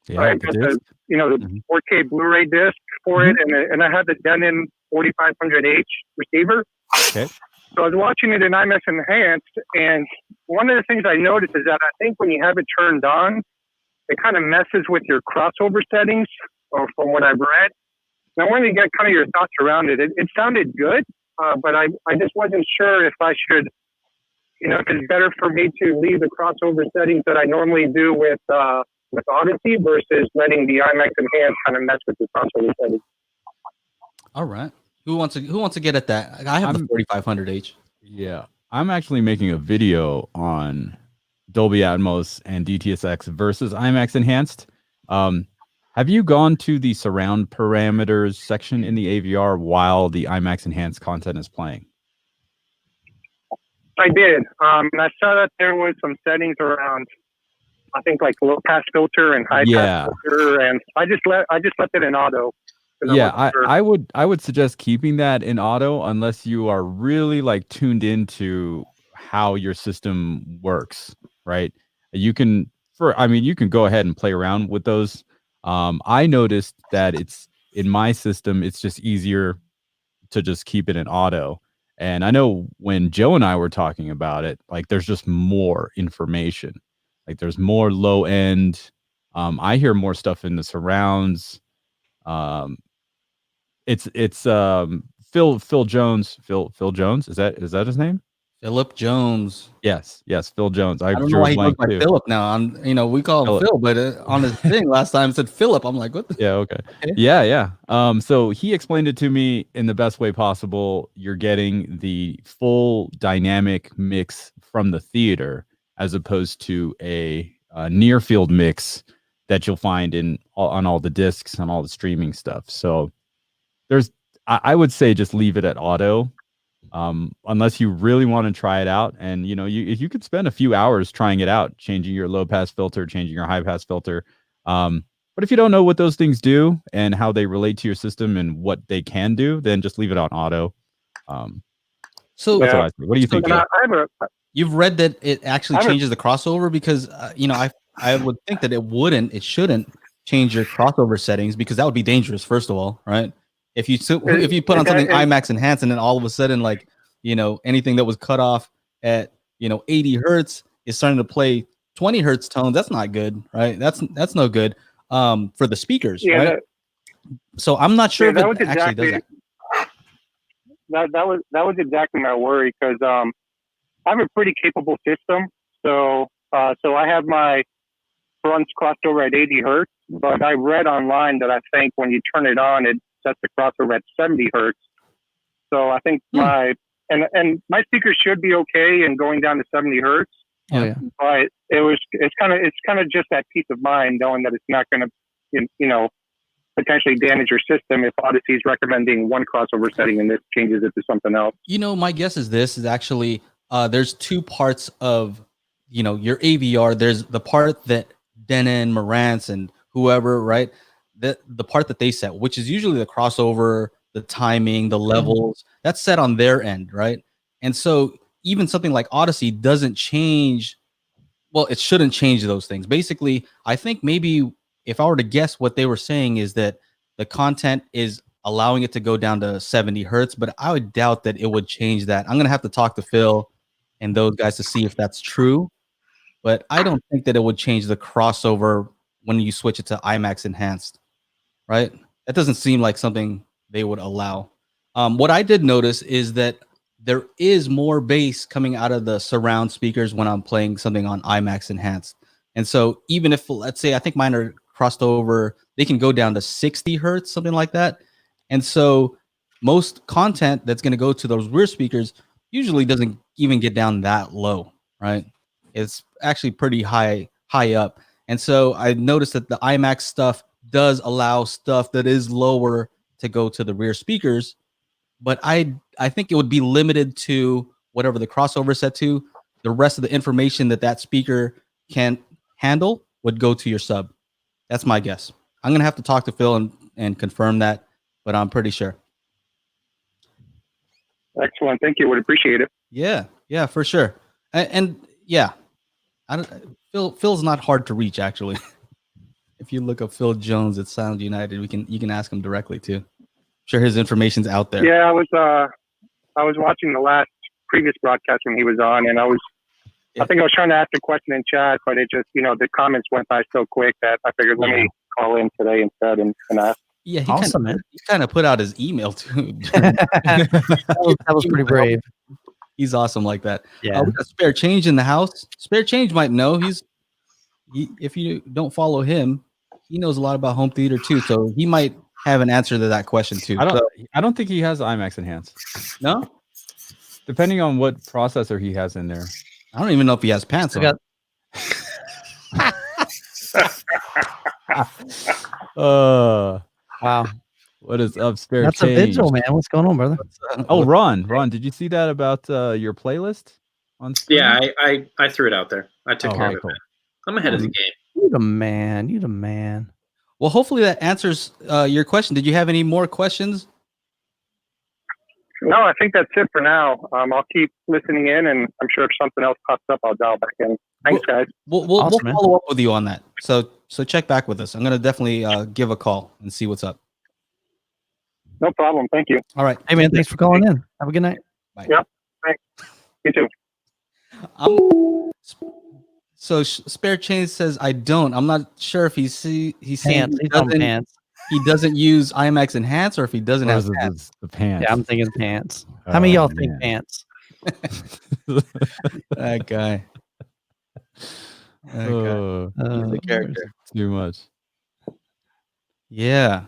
S5: 4K Blu-ray disc for it, and I had the Denon 4500H receiver.
S1: Okay.
S5: So I was watching it in IMAX Enhanced, and one of the things I noticed is that I think when you have it turned on, it kind of messes with your crossover settings, or from what I've read. And I wanted to get kind of your thoughts around it. It sounded good, but I just wasn't sure if I should, if it's better for me to leave the crossover settings that I normally do with Odyssey versus letting the IMAX Enhanced kind of mess with the crossover settings.
S4: All right. Who wants to get at that? I have the 4500H.
S1: Yeah. I'm actually making a video on Dolby Atmos and DTSX versus IMAX Enhanced. Have you gone to the surround parameters section in the AVR while the IMAX Enhanced content is playing?
S5: I did. And I saw that there was some settings around, I think, like low pass filter and high pass filter, and I just left it in auto.
S1: Yeah, I would suggest keeping that in auto unless you are really like tuned into how your system works, right? You can go ahead and play around with those. I noticed that it's in my system, it's just easier to just keep it in auto. And I know when Joe and I were talking about it, like there's just more information. Like there's more low end. I hear more stuff in the surrounds. It's Phil Jones. Phil Jones. Is that his name?
S4: Philip Jones.
S1: Yes, Phil Jones. I
S4: I don't know
S1: drew
S4: why
S1: a
S4: he goes
S1: blank
S4: by
S1: too.
S4: Philip now. We call him
S1: Philip.
S4: Phil, but on his thing last time it said Philip. I'm like, what?
S1: Yeah, okay.
S4: Okay.
S1: Yeah. So he explained it to me in the best way possible. You're getting the full dynamic mix from the theater as opposed to a near field mix that you'll find on all the discs, on all the streaming stuff. So I would say just leave it at auto. Unless you really want to try it out, and if you could spend a few hours trying it out, changing your low pass filter, changing your high pass filter. But if you don't know what those things do and how they relate to your system and what they can do, then just leave it on auto.
S4: So
S1: that's what I think. What do you think?
S4: You've read that it actually changes the crossover because I would think that it shouldn't change your crossover settings because that would be dangerous. First of all, right? If you put on something IMAX enhanced and then all of a sudden anything that was cut off at 80 hertz is starting to play 20 hertz tones, that's not good, right? That's no good for the speakers, right? So I'm not sure if it actually does that.
S5: That was exactly my worry because I have a pretty capable system. So I have my fronts crossed over at 80 hertz, but I read online that I think when you turn it on, it sets the crossover at 70 hertz. So I think my speakers should be okay in going down to 70 hertz.
S2: Oh yeah.
S5: But it's kind of just that peace of mind knowing that it's not going to potentially damage your system if Odyssey is recommending one crossover setting and this changes it to something else.
S4: My guess is this is actually there's two parts of your AVR. There's the part that Denon, Marantz, and whoever, right? The part that they set, which is usually the crossover, the timing, the levels, that's set on their end, right? And so even something like Odyssey doesn't change. Well, it shouldn't change those things. Basically, I think maybe if I were to guess what they were saying is that the content is allowing it to go down to 70 hertz, but I would doubt that it would change that. I'm going to have to talk to Phil and those guys to see if that's true, but I don't think that it would change the crossover when you switch it to IMAX enhanced, right? That doesn't seem like something they would allow. What I did notice is that there is more bass coming out of the surround speakers when I'm playing something on IMAX enhanced. And so even if, let's say, I think mine are crossed over, they can go down to 60 hertz, something like that. And so most content that's going to go to those rear speakers usually doesn't even get down that low, right? It's actually pretty high up. And so I noticed that the IMAX stuff does allow stuff that is lower to go to the rear speakers, but I think it would be limited to whatever the crossover set to. The rest of the information that speaker can handle would go to your sub. That's my guess. I'm going to have to talk to Phil and confirm that, but I'm pretty sure.
S5: Excellent. Thank you. Would appreciate it.
S4: Yeah, for sure. And yeah, Phil's not hard to reach, actually. If you look up Phil Jones at Sound United, you can ask him directly too. I'm sure his information's out there.
S5: Yeah, I was watching the previous broadcast when he was on, and I think I was trying to ask a question in chat, but it just the comments went by so quick that I figured let me call in today instead and ask.
S4: Yeah, he
S2: Awesome,
S4: kind of put out his email too.
S2: that was pretty brave.
S4: He's awesome like that.
S2: Yeah.
S4: We got Spare Change in the house. Spare Change might know. If you don't follow him, he knows a lot about home theater too. So he might have an answer to that question too.
S1: I don't think he has IMAX enhanced.
S4: No?
S1: Depending on what processor he has in there.
S4: I don't even know if he has pants on.
S2: Wow.
S1: What is up, Spare
S2: That's
S1: Change?
S2: a vigil, man. What's going on, brother?
S1: Oh, Ron, did you see that about your playlist on screen?
S3: Yeah, I threw it out there. I took care of it.
S1: Cool.
S3: I'm ahead of the game.
S2: You the man.
S4: Well, hopefully that answers your question. Did you have any more questions?
S5: No, I think that's it for now. I'll keep listening in, and I'm sure if something else pops up, I'll dial back in. Thanks, guys.
S4: We'll follow up with you on that. So check back with us. I'm going to definitely give a call and see what's up.
S5: No problem. Thank you.
S4: All right.
S2: Hey, man, thanks for calling in. Have a good night.
S4: Bye.
S5: Yep. Thanks. You too.
S4: So Spare Change says I don't. I'm not sure if he's saying
S2: Pants. He's on pants.
S4: he doesn't use IMAX Enhance or if he doesn't
S1: Or
S4: have
S1: is it
S4: pants.
S1: the pants?
S2: Yeah, I'm thinking pants. How many of y'all think
S1: man.
S2: pants?
S4: That guy. That guy. He's a character.
S1: Too much.
S4: Yeah.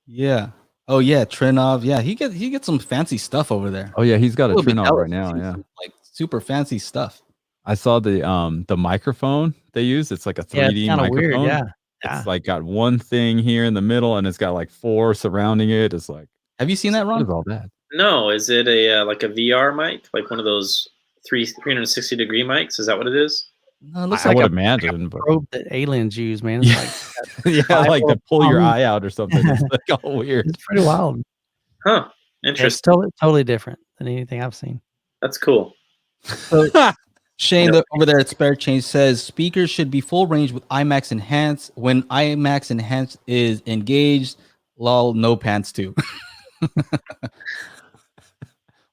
S4: Yeah. Oh yeah, Trinov. Yeah, he gets some fancy stuff over there.
S1: Oh yeah, he's got a
S4: We'll be
S1: Trinov
S4: jealous
S1: right now.
S4: to see
S1: Yeah,
S4: some, like super fancy stuff.
S1: I saw the microphone they use. It's like a 3D
S2: Yeah, it's kind of
S1: microphone.
S2: weird. Yeah.
S1: It's like got one thing here in the middle, and it's got like 4 surrounding it. It's like,
S4: Have you seen that,
S1: what is
S4: Ron?
S1: all that?
S3: No, is it a like a VR mic, like one of those 360-degree mics? Is that what it is?
S4: No, it looks
S1: I
S4: like
S1: would
S4: a
S1: imagine, but
S2: Probe that aliens use, man. It's
S1: yeah,
S2: like
S1: yeah, like to pull your
S2: Um,
S1: eye out or something. It's like all weird.
S2: it's pretty wild.
S3: Huh.
S2: Yeah,
S3: Interesting.
S2: it's totally different than anything I've seen.
S3: That's cool.
S4: Shane over there at Spare Change says speakers should be full range with IMAX Enhance. When IMAX Enhance is engaged, lol, no pants too.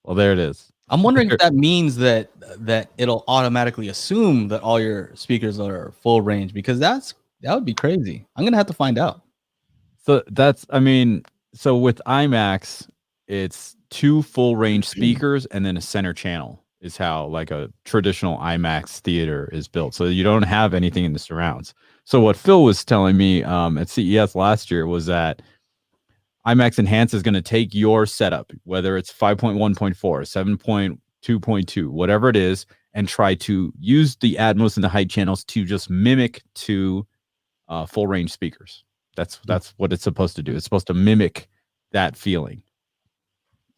S1: Well, there it is.
S4: I'm wondering if that means that it'll automatically assume that all your speakers are full range, because that would be crazy. I'm gonna have to find out.
S1: So so with IMAX, it's 2 full range speakers and then a center channel is how like a traditional IMAX theater is built. So you don't have anything in the surrounds. So what Phil was telling me at CES last year was that IMAX Enhance is going to take your setup, whether it's 5.1.4, 7.2.2, whatever it is, and try to use the Atmos and the height channels to just mimic to full range speakers. That's what it's supposed to do. It's supposed to mimic that feeling.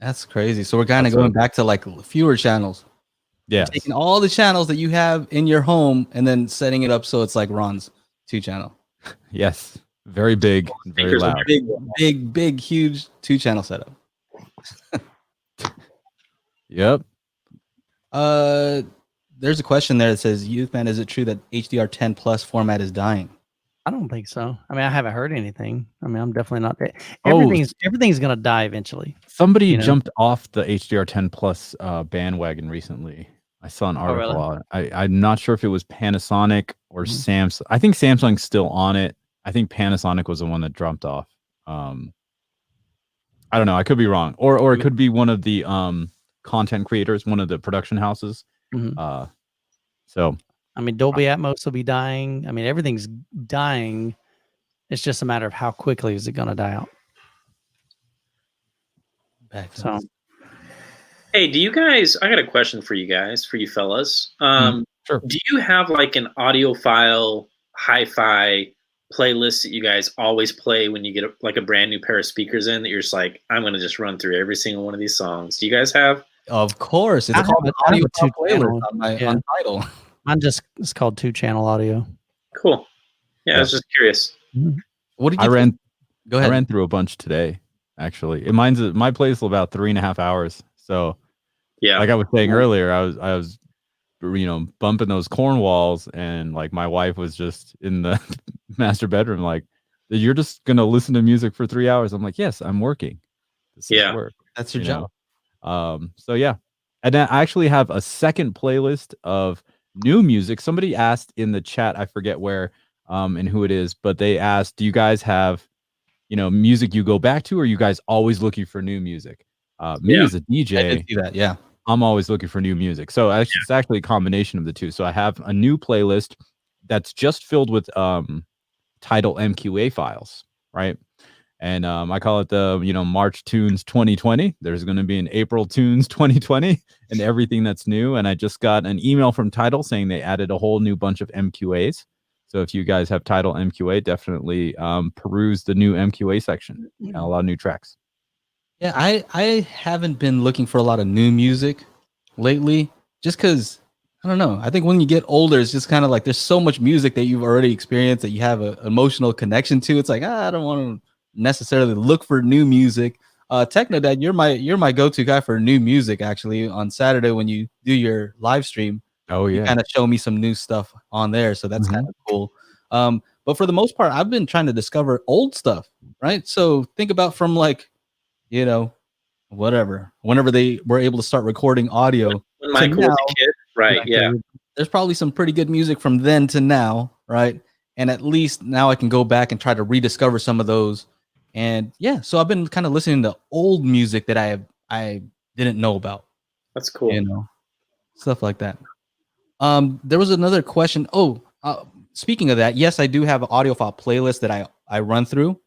S4: That's crazy. So we're kind of going back to like fewer channels.
S1: Yeah,
S4: Taking all the channels that you have in your home and then setting it up so it's like Ron's 2-channel.
S1: yes, very big, very
S3: Speakers are
S1: loud.
S4: Big, huge 2-channel setup.
S1: Yep.
S4: There's a question there that says, Youthman, is it true that HDR10 plus format is dying?
S2: I don't think so. I mean, I haven't heard anything. I mean, I'm definitely not there.
S1: Oh.
S2: Everything's gonna die eventually.
S1: Somebody
S2: know?
S1: jumped off the HDR10 Plus bandwagon recently. I saw an article
S2: really?
S1: on it. I'm not sure if it was Panasonic or
S2: Mhm.
S1: Samsung. I think Samsung's still on it. I think Panasonic was the one that dropped off. I don't know. I could be wrong. Or it could be one of the content creators, one of the production houses.
S2: Mhm.
S1: So
S2: I mean, Dolby Atmos will be dying. I mean, everything's dying. It's just a matter of how quickly is it going to die out. So,
S3: Hey, do you guys? I got a question for you guys, for you fellas.
S1: sure.
S3: Do you have like an audiophile hi-fi playlist that you guys always play when you get like a brand new pair of speakers in that you're just like, I'm gonna just run through every single one of these songs? Do you guys have?
S4: Of course. It's
S2: I
S4: called
S2: have a
S4: Audiophile
S2: two-channel.
S4: playlist on Tidal.
S2: it's called 2-channel audio.
S3: Cool. Yeah, I was just curious.
S4: What did you
S1: I ran
S4: Go ahead.
S1: I ran through a bunch today, actually. My playlist is about 3.5 hours. So
S3: Yeah.
S1: like I was saying earlier, I was bumping those corn walls, and like my wife was just in the master bedroom like, you're just gonna listen to music for 3 hours. I'm like, yes, I'm working. This is work.
S4: That's your job.
S1: So yeah. And then I actually have a second playlist of new music. Somebody asked in the chat, I forget where and who it is, but they asked, do you guys have music you go back to, or are you guys always looking for new music? Me as a DJ,
S4: I did see that, yeah.
S1: I'm always looking for new music. So it's actually a combination of the two. So I have a new playlist that's just filled with Tidal MQA files, right? And I call it the March Tunes 2020. There's going to be an April Tunes 2020 and everything that's new. And I just got an email from Tidal saying they added a whole new bunch of MQAs. So if you guys have Tidal MQA, definitely peruse the new MQA section. A lot of new tracks.
S4: Yeah, I haven't been looking for a lot of new music lately, just because, I don't know. I think when you get older, it's just kind of like there's so much music that you've already experienced that you have an emotional connection to. It's like, I don't want to necessarily look for new music. Techno Dad, you're my go-to guy for new music. Actually, on Saturday when you do your live stream, you kind of show me some new stuff on there, so that's kind of cool. But for the most part, I've been trying to discover old stuff, right? So think about from like, whatever, whenever they were able to start recording audio.
S3: When Michael was a kid, right? Yeah.
S4: There's probably some pretty good music from then to now, right? And at least now I can go back and try to rediscover some of those. And yeah, so I've been kind of listening to old music that I didn't know about.
S3: That's cool.
S4: You know, stuff like that. There was another question. Speaking of that, yes, I do have an audiophile playlist that I run through.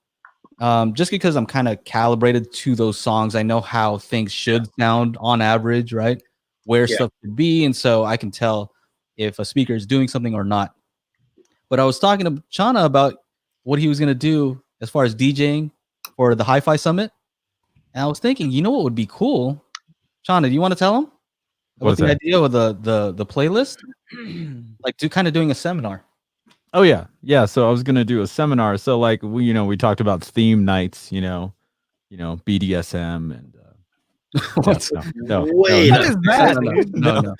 S4: Just because I'm kind of calibrated to those songs, I know how things should sound on average, right? Where stuff should be, and so I can tell if a speaker is doing something or not. But I was talking to Chana about what he was going to do as far as DJing for the Hi-Fi Summit, and I was thinking, you know what would be cool? Chana, do you want to tell him about the idea of the playlist? Like doing a seminar.
S1: Oh yeah. So I was gonna do a seminar. So like we talked about theme nights, BDSM and no.
S3: Wait,
S2: What is that?
S4: No.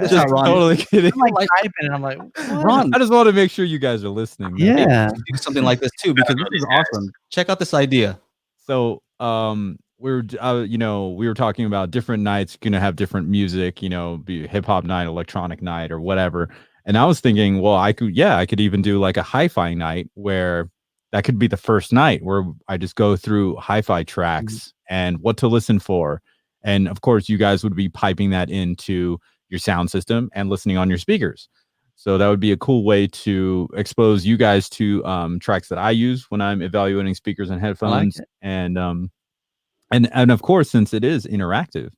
S1: Just totally kidding.
S2: I'm like typing, and I'm like,
S4: Ron,
S1: I just want to make sure you guys are listening.
S2: yeah.
S4: do something like this too, because this is awesome. Check out this idea.
S1: So we were talking about different nights gonna have different music, be hip hop night, electronic night, or whatever. And I was thinking, well, I could even do like a hi-fi night where that could be the first night where I just go through hi-fi tracks and what to listen for. And of course, you guys would be piping that into your sound system and listening on your speakers. So that would be a cool way to expose you guys to tracks that I use when I'm evaluating speakers and headphones. And of course, since it is interactive,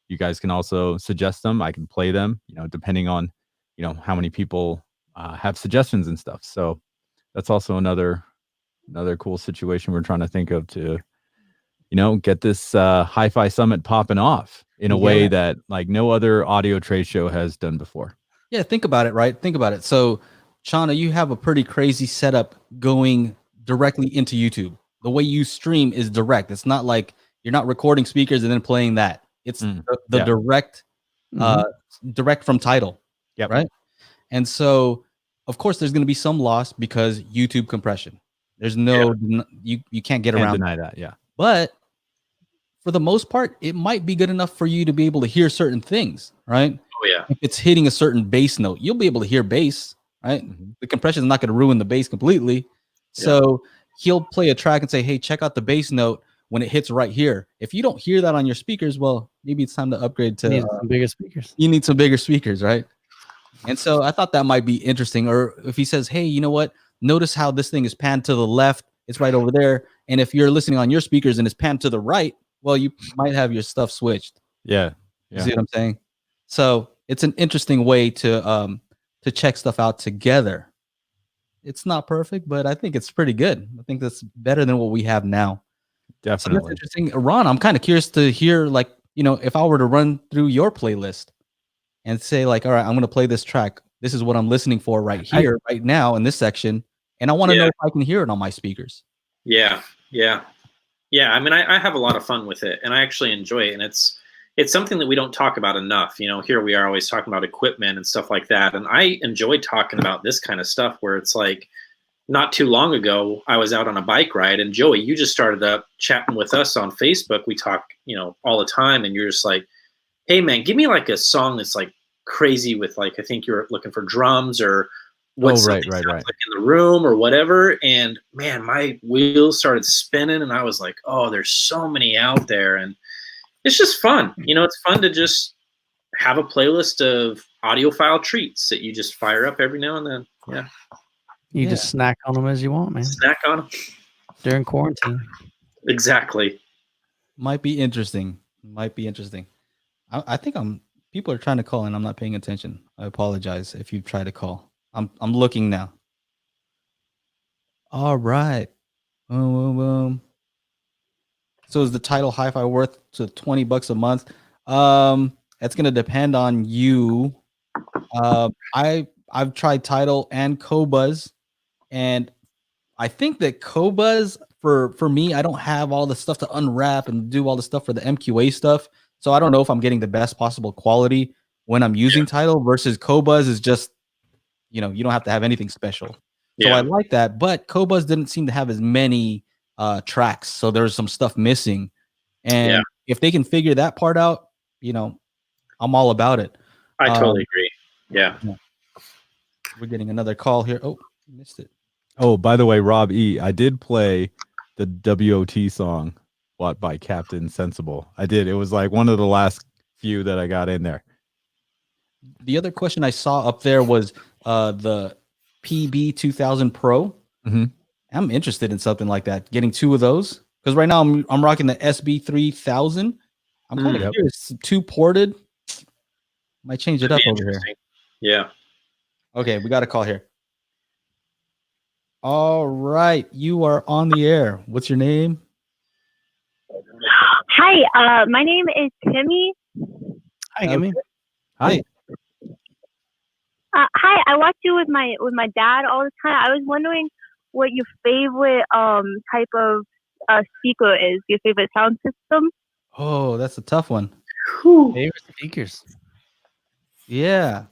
S1: you guys can also suggest them. I can play them, depending on how many people have suggestions and stuff. So that's also another cool situation we're trying to think of to get this Hi-Fi Summit popping off in a way that like no other audio trade show has done before.
S4: Yeah, think about it, right? Think about it. So Chana, you have a pretty crazy setup going directly into YouTube. The way you stream is direct. It's not like you're not recording speakers and then playing that. It's the direct direct from Tidal.
S1: Yeah.
S4: Right. And so, of course, there's going to be some loss because YouTube compression. There's you can't get around
S1: deny that. Yeah.
S4: But for the most part, it might be good enough for you to be able to hear certain things, right?
S3: Oh yeah.
S4: If it's hitting a certain bass note, you'll be able to hear bass, right? The compression is not going to ruin the bass completely. So he'll play a track and say, hey, check out the bass note when it hits right here. If you don't hear that on your speakers, well, maybe it's time to upgrade to
S2: some bigger speakers.
S4: You need some bigger speakers, right? And so I thought that might be interesting. Or if he says, hey, you know what? Notice how this thing is panned to the left. It's right over there. And if you're listening on your speakers and it's panned to the right, well, you might have your stuff switched.
S1: Yeah.
S4: You see what I'm saying? So it's an interesting way to check stuff out together. It's not perfect, but I think it's pretty good. I think that's better than what we have now.
S1: Definitely.
S4: So that's interesting. Ron, I'm kind of curious to hear, like, if I were to run through your playlist and say, like, all right, I'm going to play this track. This is what I'm listening for right here, right now in this section. And I want to know if I can hear it on my speakers.
S3: Yeah. I mean, I have a lot of fun with it, and I actually enjoy it. And it's something that we don't talk about enough. Here we are always talking about equipment and stuff like that. And I enjoy talking about this kind of stuff where it's like, not too long ago, I was out on a bike ride, and Joey, you just started up chatting with us on Facebook. We talk, all the time, and you're just like, hey man, give me like a song that's like crazy with like, I think you're looking for drums or what sounds like in the room or whatever. And man, my wheels started spinning, and I was like, oh, there's so many out there. And it's just fun. It's fun to just have a playlist of audiophile treats that you just fire up every now and then. Yeah.
S2: You just snack on them as you want, man.
S3: Snack on them.
S2: During quarantine.
S3: Exactly.
S4: Might be interesting. I think people are trying to call and I'm not paying attention. I apologize if you've tried to call. I'm looking now. All right. Boom. So is the Tidal Hi-Fi worth to $20 a month? That's gonna depend on you. I've tried Tidal and Qobuz, and I think that Qobuz for me, I don't have all the stuff to unwrap and do all the stuff for the MQA stuff. So I don't know if I'm getting the best possible quality when I'm using Tidal versus Qobuz is just, you don't have to have anything special. So I like that, but Qobuz didn't seem to have as many tracks. So there's some stuff missing. And
S3: Yeah.
S4: if they can figure that part out, I'm all about it.
S3: I totally agree. Yeah.
S4: We're getting another call here. Oh, missed it.
S1: Oh, by the way, Rob E, I did play the WOT song bought by Captain Sensible. I did. It was like one of the last few that I got in there.
S4: The other question I saw up there was the PB 2000 Pro.
S1: Mm-hmm.
S4: I'm interested in something like that. Getting two of those because right now I'm rocking the SB 3000. I'm kind of curious. Two ported. Might change it up over here.
S3: Yeah.
S4: Okay, we got a call here. All right, you are on the air. What's your name?
S6: Hi, my name is Timmy.
S2: Hi, Timmy.
S1: Hi.
S6: Hi, I watch you with my dad all the time. I was wondering what your favorite type of speaker is. Your favorite sound system?
S4: Oh, that's a tough one.
S2: Favorite speakers.
S4: Yeah.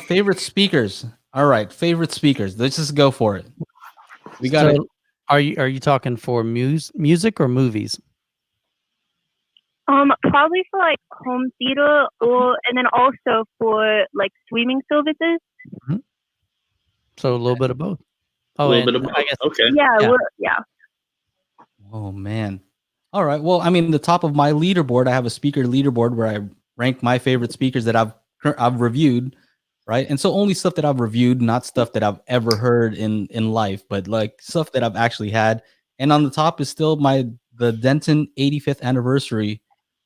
S4: Favorite speakers. All right, favorite speakers. Let's just go for it. We got it.
S2: Are you talking for music or movies?
S6: Probably for like home theater and then also for like streaming services.
S2: Mm-hmm. So a little bit of both.
S3: Oh, a little bit of both.
S2: I guess,
S3: okay.
S6: Yeah.
S4: Oh man. All right. Well, I mean, the top of my leaderboard, I have a speaker leaderboard where I rank my favorite speakers that I've reviewed, right? And so only stuff that I've reviewed, not stuff that I've ever heard in life, but like stuff that I've actually had. And on the top is still the Denton 85th anniversary.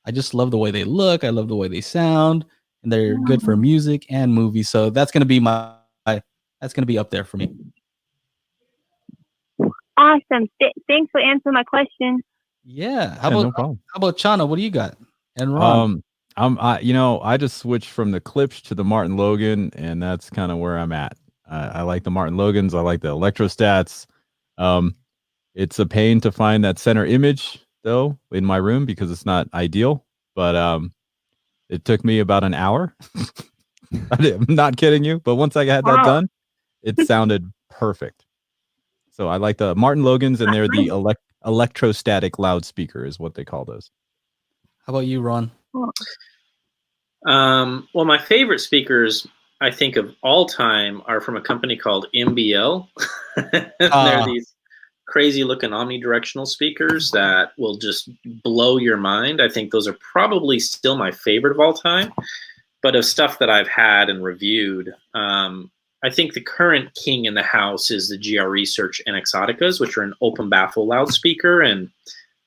S4: I just love the way they look. I love the way they sound, and they're good for music and movies. So that's gonna be that's gonna be up there for me.
S6: Awesome. Thanks for answering my question.
S4: Yeah.
S1: No problem.
S4: How about Chana? What do you got? And Ron?
S1: I just switched from the Klipsch to the Martin Logan, and that's kind of where I'm at. I like the Martin Logans. I like the electrostats. It's a pain to find that center image though in my room because it's not ideal, but it took me about an hour. I'm not kidding you, but once I had that done, it sounded perfect. So I like the Martin Logans, and they're the electrostatic loudspeaker is what they call those.
S4: How about you, Ron?
S3: Well, my favorite speakers I think of all time are from a company called MBL. They're these crazy looking omnidirectional speakers that will just blow your mind. I think those are probably still my favorite of all time. But of stuff that I've had and reviewed, I think the current king in the house is the GR Research and Exoticas, which are an open baffle loudspeaker, and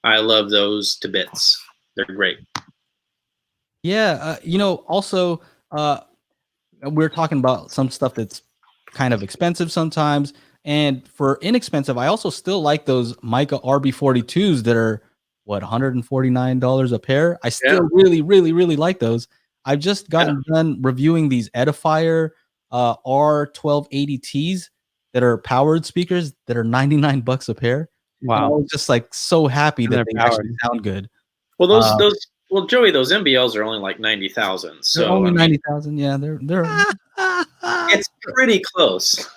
S3: I love those to bits. They're great.
S4: Yeah, also we're talking about some stuff that's kind of expensive sometimes, and for inexpensive, I also still like those Mica RB42s that are $149 a pair. I still really, really, really like those. I've just gotten done reviewing these Edifier R1280Ts that are powered speakers that are $99 a pair.
S2: Wow.
S4: And I was just like so happy that they actually sound good.
S3: Well, well, Joey, those MBLs are only like 90,000. So
S4: only 90,000. Yeah, they're
S3: it's pretty close.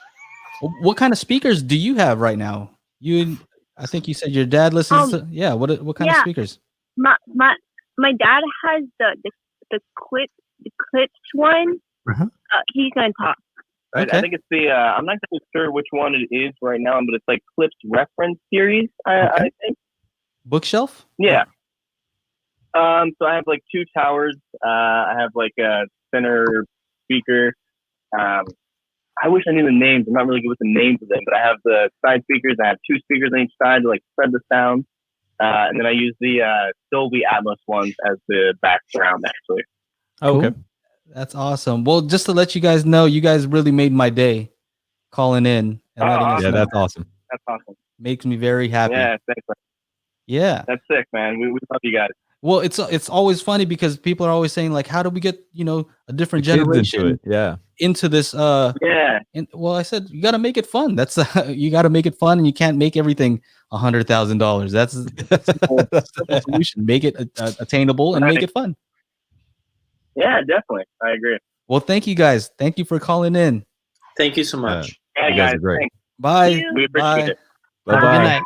S4: What kind of speakers do you have right now? I think you said your dad listens to. Yeah, what kind of speakers?
S6: My dad has the Klipsch one. He's gonna talk.
S7: Right.
S4: Okay.
S7: I think it's the I'm not exactly sure which one it is right now, but it's like Klipsch reference series. I think.
S4: Bookshelf.
S7: Yeah. So I have like two towers. I have like a center speaker. I wish I knew the names. I'm not really good with the names of them, but I have the side speakers. I have two speakers on each side to like spread the sound. And then I use the Dolby Atmos ones as the background, actually.
S1: Okay.
S4: Cool. That's awesome. Well, just to let you guys know, you guys really made my day calling in and letting us know.
S1: That's awesome.
S7: That's awesome.
S4: Makes me very happy.
S7: Yeah, thanks.
S4: Yeah.
S7: That's sick, man. We love you guys.
S4: Well, it's always funny because people are always saying like, how do we get a different generation into this?
S7: Yeah.
S4: And well, I said you got to make it fun. That's you got to make it fun, and you can't make everything $100,000. That's the simple solution. Make it attainable and make it fun.
S7: Yeah, definitely. I agree.
S4: Well, thank you guys. Thank you for calling in.
S3: Thank you so much.
S7: Yeah,
S1: you guys are great.
S7: Thanks.
S4: Bye.
S7: We appreciate it.
S1: Bye.
S2: Good night.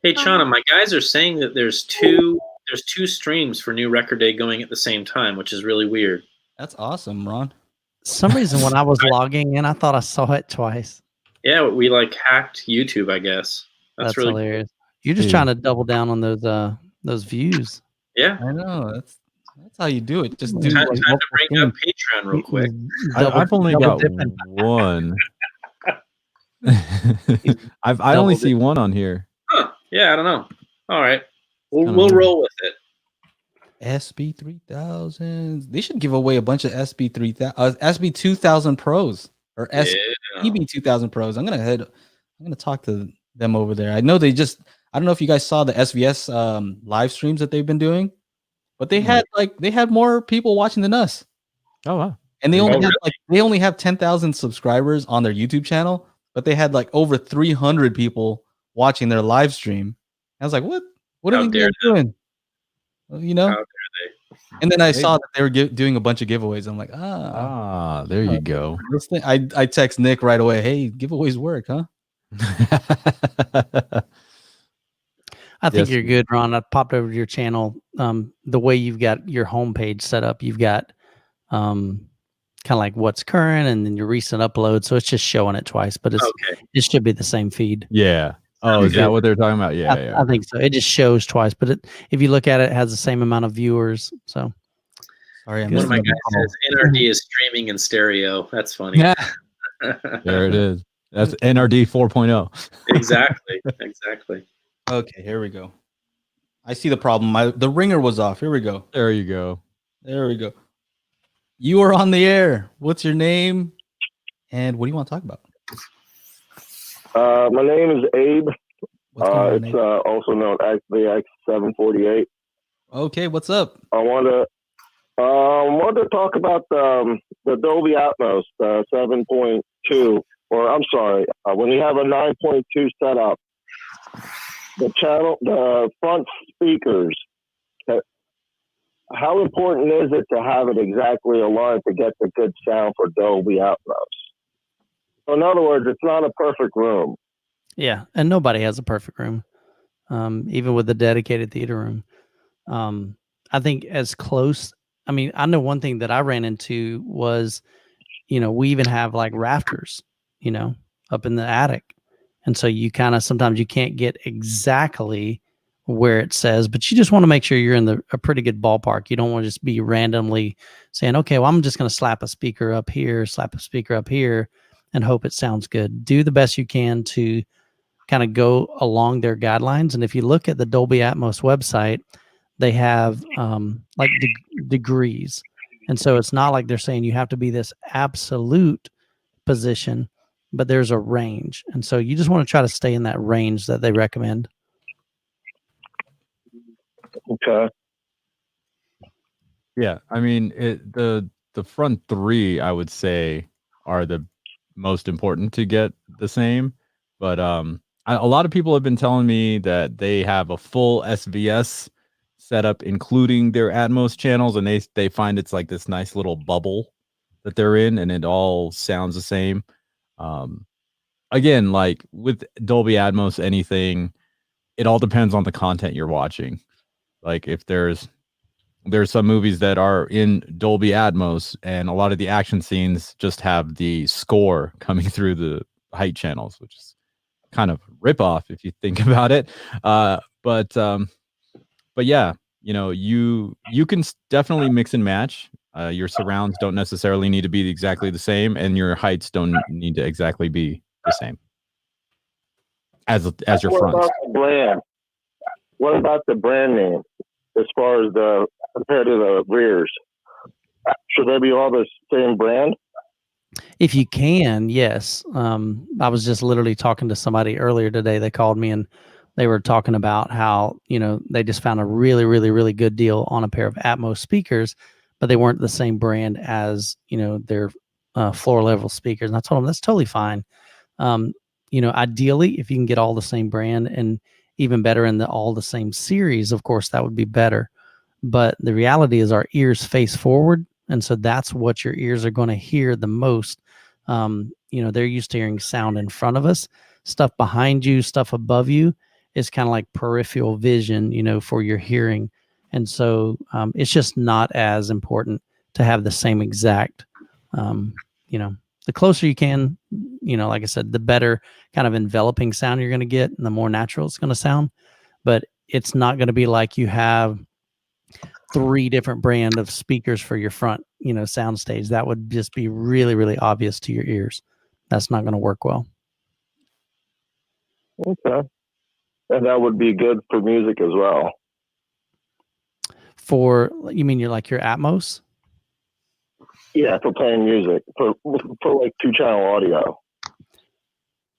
S3: Hey, Chana, my guys are saying that there's two streams for New Record Day going at the same time, which is really weird.
S4: That's awesome, Ron.
S2: Some reason when I was logging in, I thought I saw it twice.
S3: Yeah, we like hacked YouTube, I guess. That's really
S2: hilarious. You're just
S1: Dude.
S2: trying to double down on those views.
S3: Yeah.
S4: I know. That's how you do it. Just do
S3: Time,
S4: like
S3: time to
S4: multiple
S3: bring up
S4: things.
S3: Patreon real quick.
S1: I've only got
S2: dipping.
S1: one. I only see one on here.
S3: Huh. Yeah, I don't know. All right. We'll
S1: Kinda weird.
S3: roll with it.
S4: SB3000. They should give away a bunch of SB2000 Pros or
S3: Yeah.
S4: EB2000 Pros. I'm gonna talk to them over there. I know I don't know if you guys saw the SVS live streams that they've been doing, but they had more people watching than us.
S1: Oh wow.
S4: And they only
S3: Oh,
S4: had they only have 10,000 subscribers on their YouTube channel, but they had like over 300 people watching their live stream. I was like, what are
S3: How
S4: you
S3: dare
S4: guys doing? You know?
S3: How dare
S4: And then I saw that they were doing a bunch of giveaways. I'm like,
S1: There you go.
S4: this thing. I text Nick right away. Hey, giveaways work, huh?
S2: I think
S1: Yes.
S2: you're good, Ron. I popped over to your channel. The way you've got your homepage set up, you've got kind of like what's current and then your recent upload. So it's just showing it twice, but
S3: Okay.
S2: it should be the same feed.
S1: Yeah. Oh, is that what they're talking about? Yeah,
S2: I think so. It just shows twice, but if you look at it, it has the same amount of viewers. So
S4: Sorry, I'm
S3: One of my
S4: missing
S3: guys
S4: the
S3: says NRD is streaming in stereo. That's funny.
S1: Yeah. There it is. That's NRD 4.0.
S3: Exactly. Exactly.
S4: Okay, here we go. I see the problem. The ringer was off. Here we go.
S1: There you go.
S4: There we go. You are on the air. What's your name? And what do you want to talk about?
S5: My name is Abe.
S4: What's going on,
S5: It's
S4: Abe?
S5: also known as the X748.
S4: Okay, what's up?
S5: I want to talk about the Dolby Atmos 7.2, or I'm sorry, when you have a 9.2 setup, the front speakers. How important is it to have it exactly aligned to get the good sound for Dolby Atmos? So in other words, it's not a perfect room.
S2: yeah, and nobody has a perfect room, even with the dedicated theater room. I think as close. I mean, I know one thing that I ran into was, we even have like rafters, up in the attic. And so you kind of, sometimes you can't get exactly where it says, but you just want to make sure you're in a pretty good ballpark. You don't want to just be randomly saying, okay, well, I'm just going to slap a speaker up here, and hope it sounds good. Do the best you can to kind of go along their guidelines. And if you look at the Dolby Atmos website, they have like degrees. And so it's not like they're saying you have to be this absolute position, but there's a range. And so you just want to try to stay in that range that they recommend.
S5: Okay.
S1: Yeah, I mean, the front three, I would say, are the most important to get the same. But a lot of people have been telling me that they have a full SVS setup, including their Atmos channels, and they find it's like this nice little bubble that they're in, and it all sounds the same. Again, like with Dolby Atmos, anything, it all depends on the content you're watching. Like if there's some movies that are in Dolby Atmos and a lot of the action scenes just have the score coming through the height channels, which is kind of ripoff if you think about it. But yeah, you can definitely mix and match. Your surrounds don't necessarily need to be exactly the same, and your heights don't need to exactly be the same as your fronts.
S5: About the brand? What about the brand name as far as compared to the rears? Should they be all the same brand?
S2: If you can, yes. I was just literally talking to somebody earlier today. They called me and they were talking about how, they just found a really, really, really good deal on a pair of Atmos speakers, but they weren't the same brand as, their floor level speakers. And I told them that's totally fine. Ideally, if you can get all the same brand and even better in all the same series, of course, that would be better. But the reality is our ears face forward. And so that's what your ears are going to hear the most. They're used to hearing sound in front of us, stuff behind you, stuff above you. is kind of like peripheral vision, you know, for your hearing. And so it's just not as important to have the same exact, you know, the closer you can, you know, like I said, the better kind of enveloping sound you're going to get and the more natural it's going to sound. But it's not going to be like you have 3 different brand of speakers for your front, you know, sound stage. That would just be really, really obvious to your ears. That's not going to work well.
S8: Okay. And that would be good for music as well.
S2: For, you mean you're like your Atmos?
S8: Yeah, for playing music, for like 2-channel audio.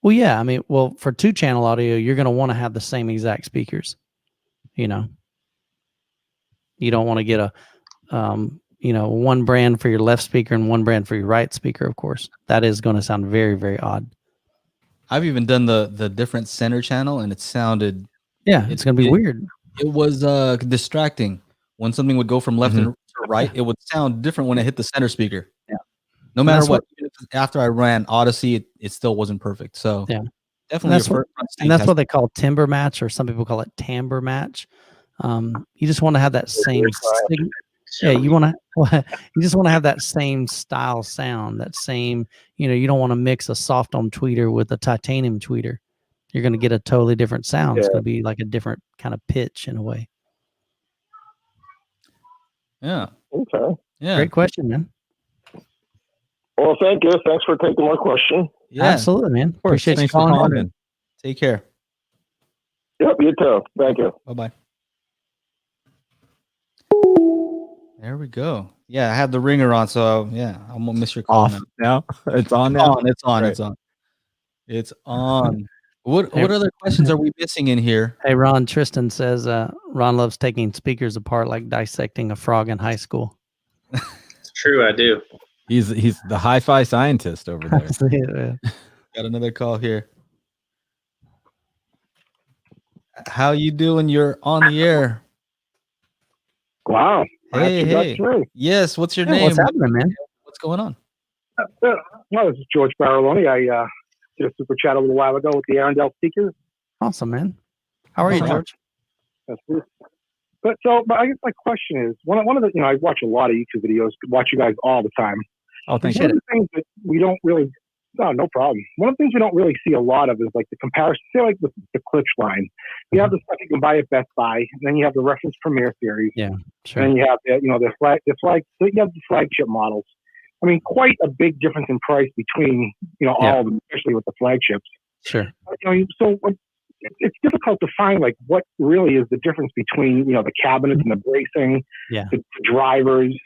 S2: Well, yeah. I mean, well, for 2-channel audio, you're going to want to have the same exact speakers. You know, you don't want to get a, you know, one brand for your left speaker and one brand for your right speaker. Of course, that is going to sound very, very odd.
S4: I've even done the different center channel, and it sounded.
S2: Yeah, it's going to be weird.
S4: It was distracting when something would go from left to right. It would sound different when it hit the center speaker.
S2: Yeah,
S4: no matter what. After I ran Odyssey, it still wasn't perfect. So
S2: yeah,
S4: definitely.
S2: And that's what they call timbre match, or some people call it timbre match. You just want to have that same. Yeah, you just want to have that same style sound, that same, you know, you don't want to mix a soft on tweeter with a titanium tweeter. You're going to get a totally different sound. It's going to be like a different kind of pitch in a way.
S4: Yeah.
S8: Okay.
S4: Yeah.
S2: Great question, man.
S8: Well, thank you. Thanks for taking my question.
S4: Yeah.
S2: Absolutely, man. Appreciate you calling in.
S4: Take care.
S8: Yep, you too. Thank you.
S4: Bye-bye. There we go. Yeah, I have the ringer on, so yeah, I'm gonna miss your call
S1: now. It's on now.
S4: It's on.
S1: Right.
S4: It's on. It's on. What other questions are we missing in here?
S2: Hey, Ron, Tristan says Ron loves taking speakers apart like dissecting a frog in high school.
S3: It's true, I do.
S1: He's the hi-fi scientist over there.
S4: Got another call here. How you doing? You're on the air.
S8: Wow.
S4: Hey. Yes, what's your name?
S2: What's happening, man?
S4: What's going on?
S5: Well, this is George Baroloni. I did a super chat a little while ago with the Arundel speakers.
S2: Awesome, man. How are you, George?
S5: That's good. But I guess my question is, one of the, you know, I watch a lot of YouTube videos, watch you guys all the time.
S2: Oh, thank you.
S5: One of the things that we don't really, no problem. One of the things we don't really see a lot of is like the comparison, say like the Klipsch line. You have the stuff you can buy at Best Buy, and then you have the reference Premier series.
S2: Yeah, sure.
S5: And then you have you have the flagship models. I mean, quite a big difference in price between, you know, all of them, especially with the flagships.
S2: Sure.
S5: You know, so it's difficult to find like what really is the difference between, you know, the cabinets and the bracing, the drivers.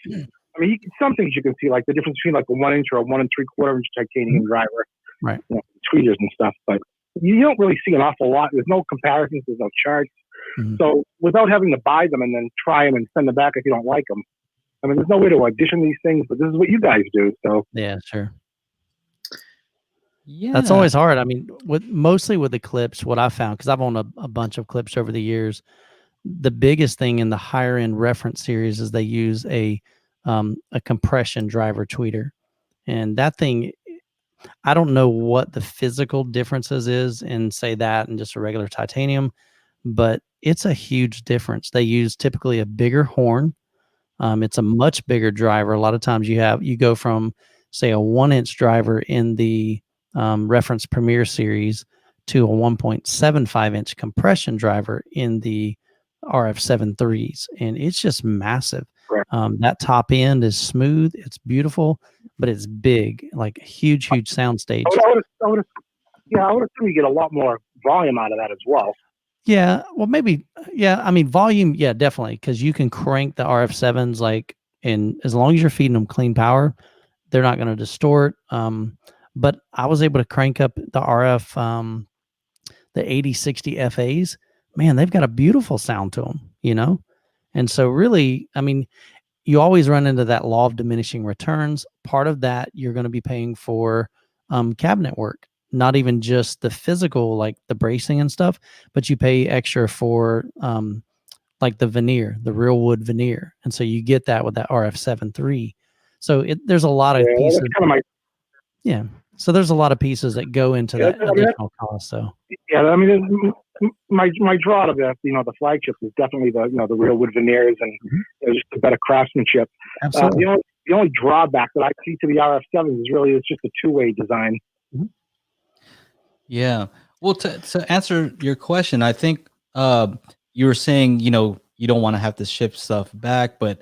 S5: I mean, some things you can see, like the difference between like a 1-inch or a 1 3/4 inch titanium driver,
S2: right?
S5: You know, tweeters and stuff, but you don't really see an awful lot. There's no comparisons. There's no charts. So without having to buy them and then try them and send them back if you don't like them, I mean, there's no way to audition these things, but this is what you guys do. So
S2: yeah, sure.
S4: Yeah,
S2: that's always hard. I mean, mostly with the Klipsch, what I found, because I've owned a bunch of Klipsch over the years, the biggest thing in the higher end reference series is they use a compression driver tweeter, and that thing, I don't know what the physical differences is in say that and just a regular titanium, but it's a huge difference. They use typically a bigger horn. It's a much bigger driver. A lot of times you go from say a 1-inch driver in the reference Premier series to a 1.75-inch compression driver in the RF7 threes, and it's just massive. That top end is smooth, it's beautiful, but it's big, like a huge soundstage.
S5: I would assume you get a lot more volume out of that as well.
S2: Yeah, well, maybe. Yeah, I mean, volume. Yeah, definitely, because you can crank the RF7s like, and as long as you're feeding them clean power, they're not going to distort. But I was able to crank up the RF, the 8060 FAs. Man, they've got a beautiful sound to them, you know. And so, really, I mean, you always run into that law of diminishing returns. Part of that you're going to be paying for cabinet work. Not even just the physical, like the bracing and stuff, but you pay extra for like the veneer, the real wood veneer. And so you get that with that RF7 III. So there's a lot of pieces. So there's a lot of pieces that go into that additional cost. So
S5: yeah, I mean, my draw to the flagship is definitely the real wood veneers and just the better craftsmanship.
S2: Absolutely.
S5: The only drawback that I see to the RF7 is really it's just a two-way design.
S4: Yeah. Well, to answer your question, I think you were saying, you don't want to have to ship stuff back, but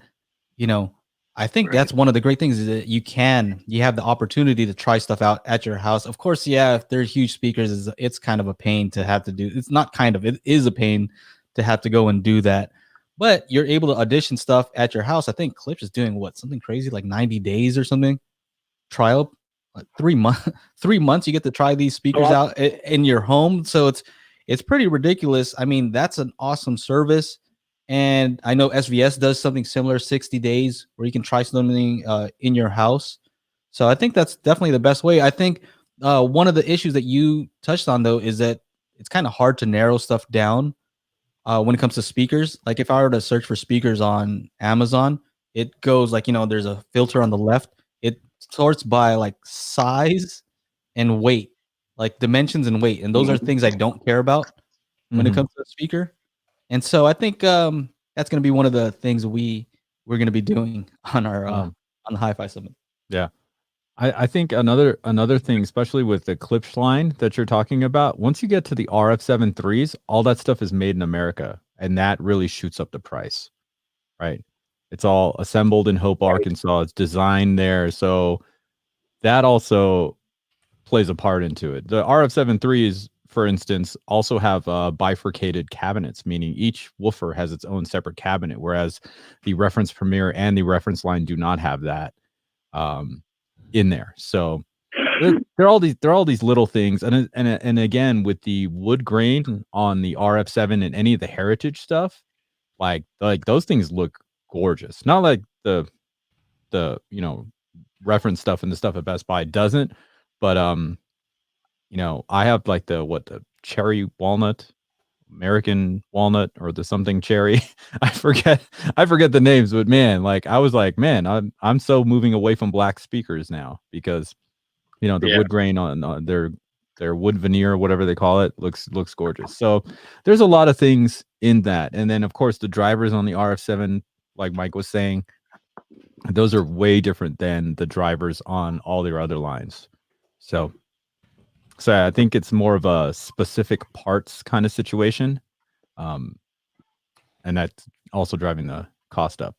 S4: I think that's one of the great things is that you have the opportunity to try stuff out at your house. Of course, yeah, if they're huge speakers, it's kind of a pain to have to do. It's not kind of, it is a pain to have to go and do that. But you're able to audition stuff at your house. I think Clips is doing something crazy like 90 days or something trial. 3 months 3 months you get to try these speakers out in your home, so it's pretty ridiculous. I mean, that's an awesome service, and I know SVS does something similar, 60 days where you can try something in your house. So I think that's definitely the best way. I think one of the issues that you touched on though is that it's kind of hard to narrow stuff down when it comes to speakers. Like if I were to search for speakers on Amazon, it goes like, there's a filter on the left. It sorts by like size and weight, like dimensions and weight. And those are things I don't care about when it comes to a speaker. And so I think that's going to be one of the things we're going to be doing on our on the Hi-Fi Summit.
S1: Yeah. I think another thing, especially with the Klipsch line that you're talking about, once you get to the RF7 threes, all that stuff is made in America, and that really shoots up the price, right? It's all assembled in Hope, Arkansas. It's designed there, so that also plays a part into it. The RF7 threes, for instance, also have bifurcated cabinets, meaning each woofer has its own separate cabinet, whereas the reference Premier and the reference line do not have that in there. So there are all these little things, and again, with the wood grain on the RF7 and any of the heritage stuff, like those things look gorgeous. Not like the reference stuff and the stuff at Best Buy doesn't, but I have like the cherry walnut, American walnut, or the something cherry. I forget the names, but man, I was like, man, I'm so moving away from black speakers now because the wood grain on their wood veneer, whatever they call it, looks gorgeous. So there's a lot of things in that, and then of course the drivers on the RF7, like Mike was saying, those are way different than the drivers on all their other lines. So I think it's more of a specific parts kind of situation. And that's also driving the cost up.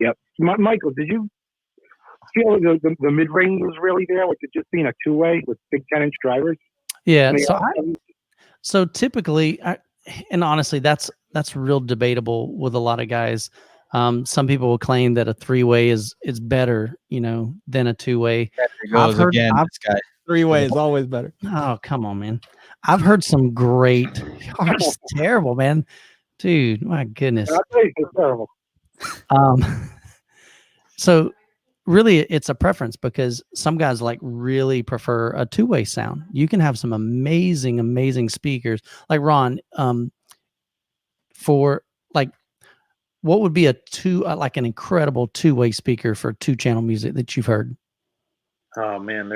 S5: Yep. Michael, did you feel the mid-range was really there with it just being a two-way with big 10-inch drivers?
S2: Yeah. So typically, and honestly, that's real debatable with a lot of guys. Some people will claim that a three-way is better, than a two-way.
S4: I've heard this guy.
S1: Three-way is always better.
S2: Oh, come on, man. I've heard some great. It's terrible, man. Dude, my goodness.
S5: It's terrible.
S2: So really it's a preference because some guys really prefer a two-way sound. You can have some amazing speakers. Like Ron, for what would be an incredible two-way speaker for two-channel music that you've heard?
S3: Oh man,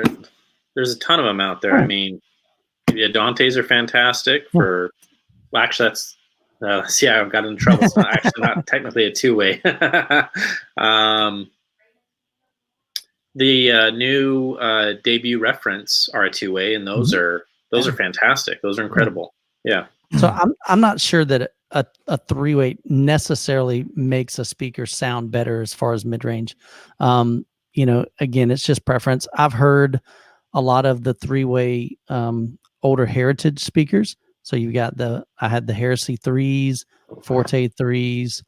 S3: there's a ton of them out there. I mean, the Dantes are fantastic for. Well, actually, that's I've got in trouble. It's not technically a two-way. The new debut reference are a two-way, and those are fantastic. Those are incredible. Yeah.
S2: So I'm not sure that a three-way necessarily makes a speaker sound better as far as mid-range. Again, it's just preference. I've heard a lot of the three-way older heritage speakers. So you got I had the Heresy 3s, Forte 3s.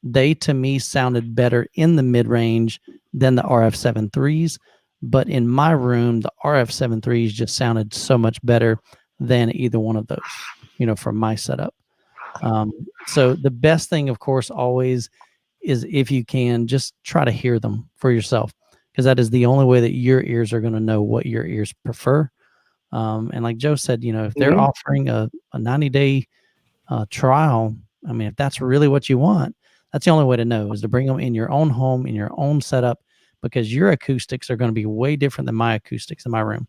S2: They to me sounded better in the mid-range than the RF7 3s. But in my room, the RF7 3s just sounded so much better than either one of those, from my setup. So the best thing, of course, always is if you can just try to hear them for yourself, because that is the only way that your ears are going to know what your ears prefer. And like Joe said, if they're offering a 90-day trial, I mean, if that's really what you want, that's the only way to know is to bring them in your own home, in your own setup, because your acoustics are going to be way different than my acoustics in my room.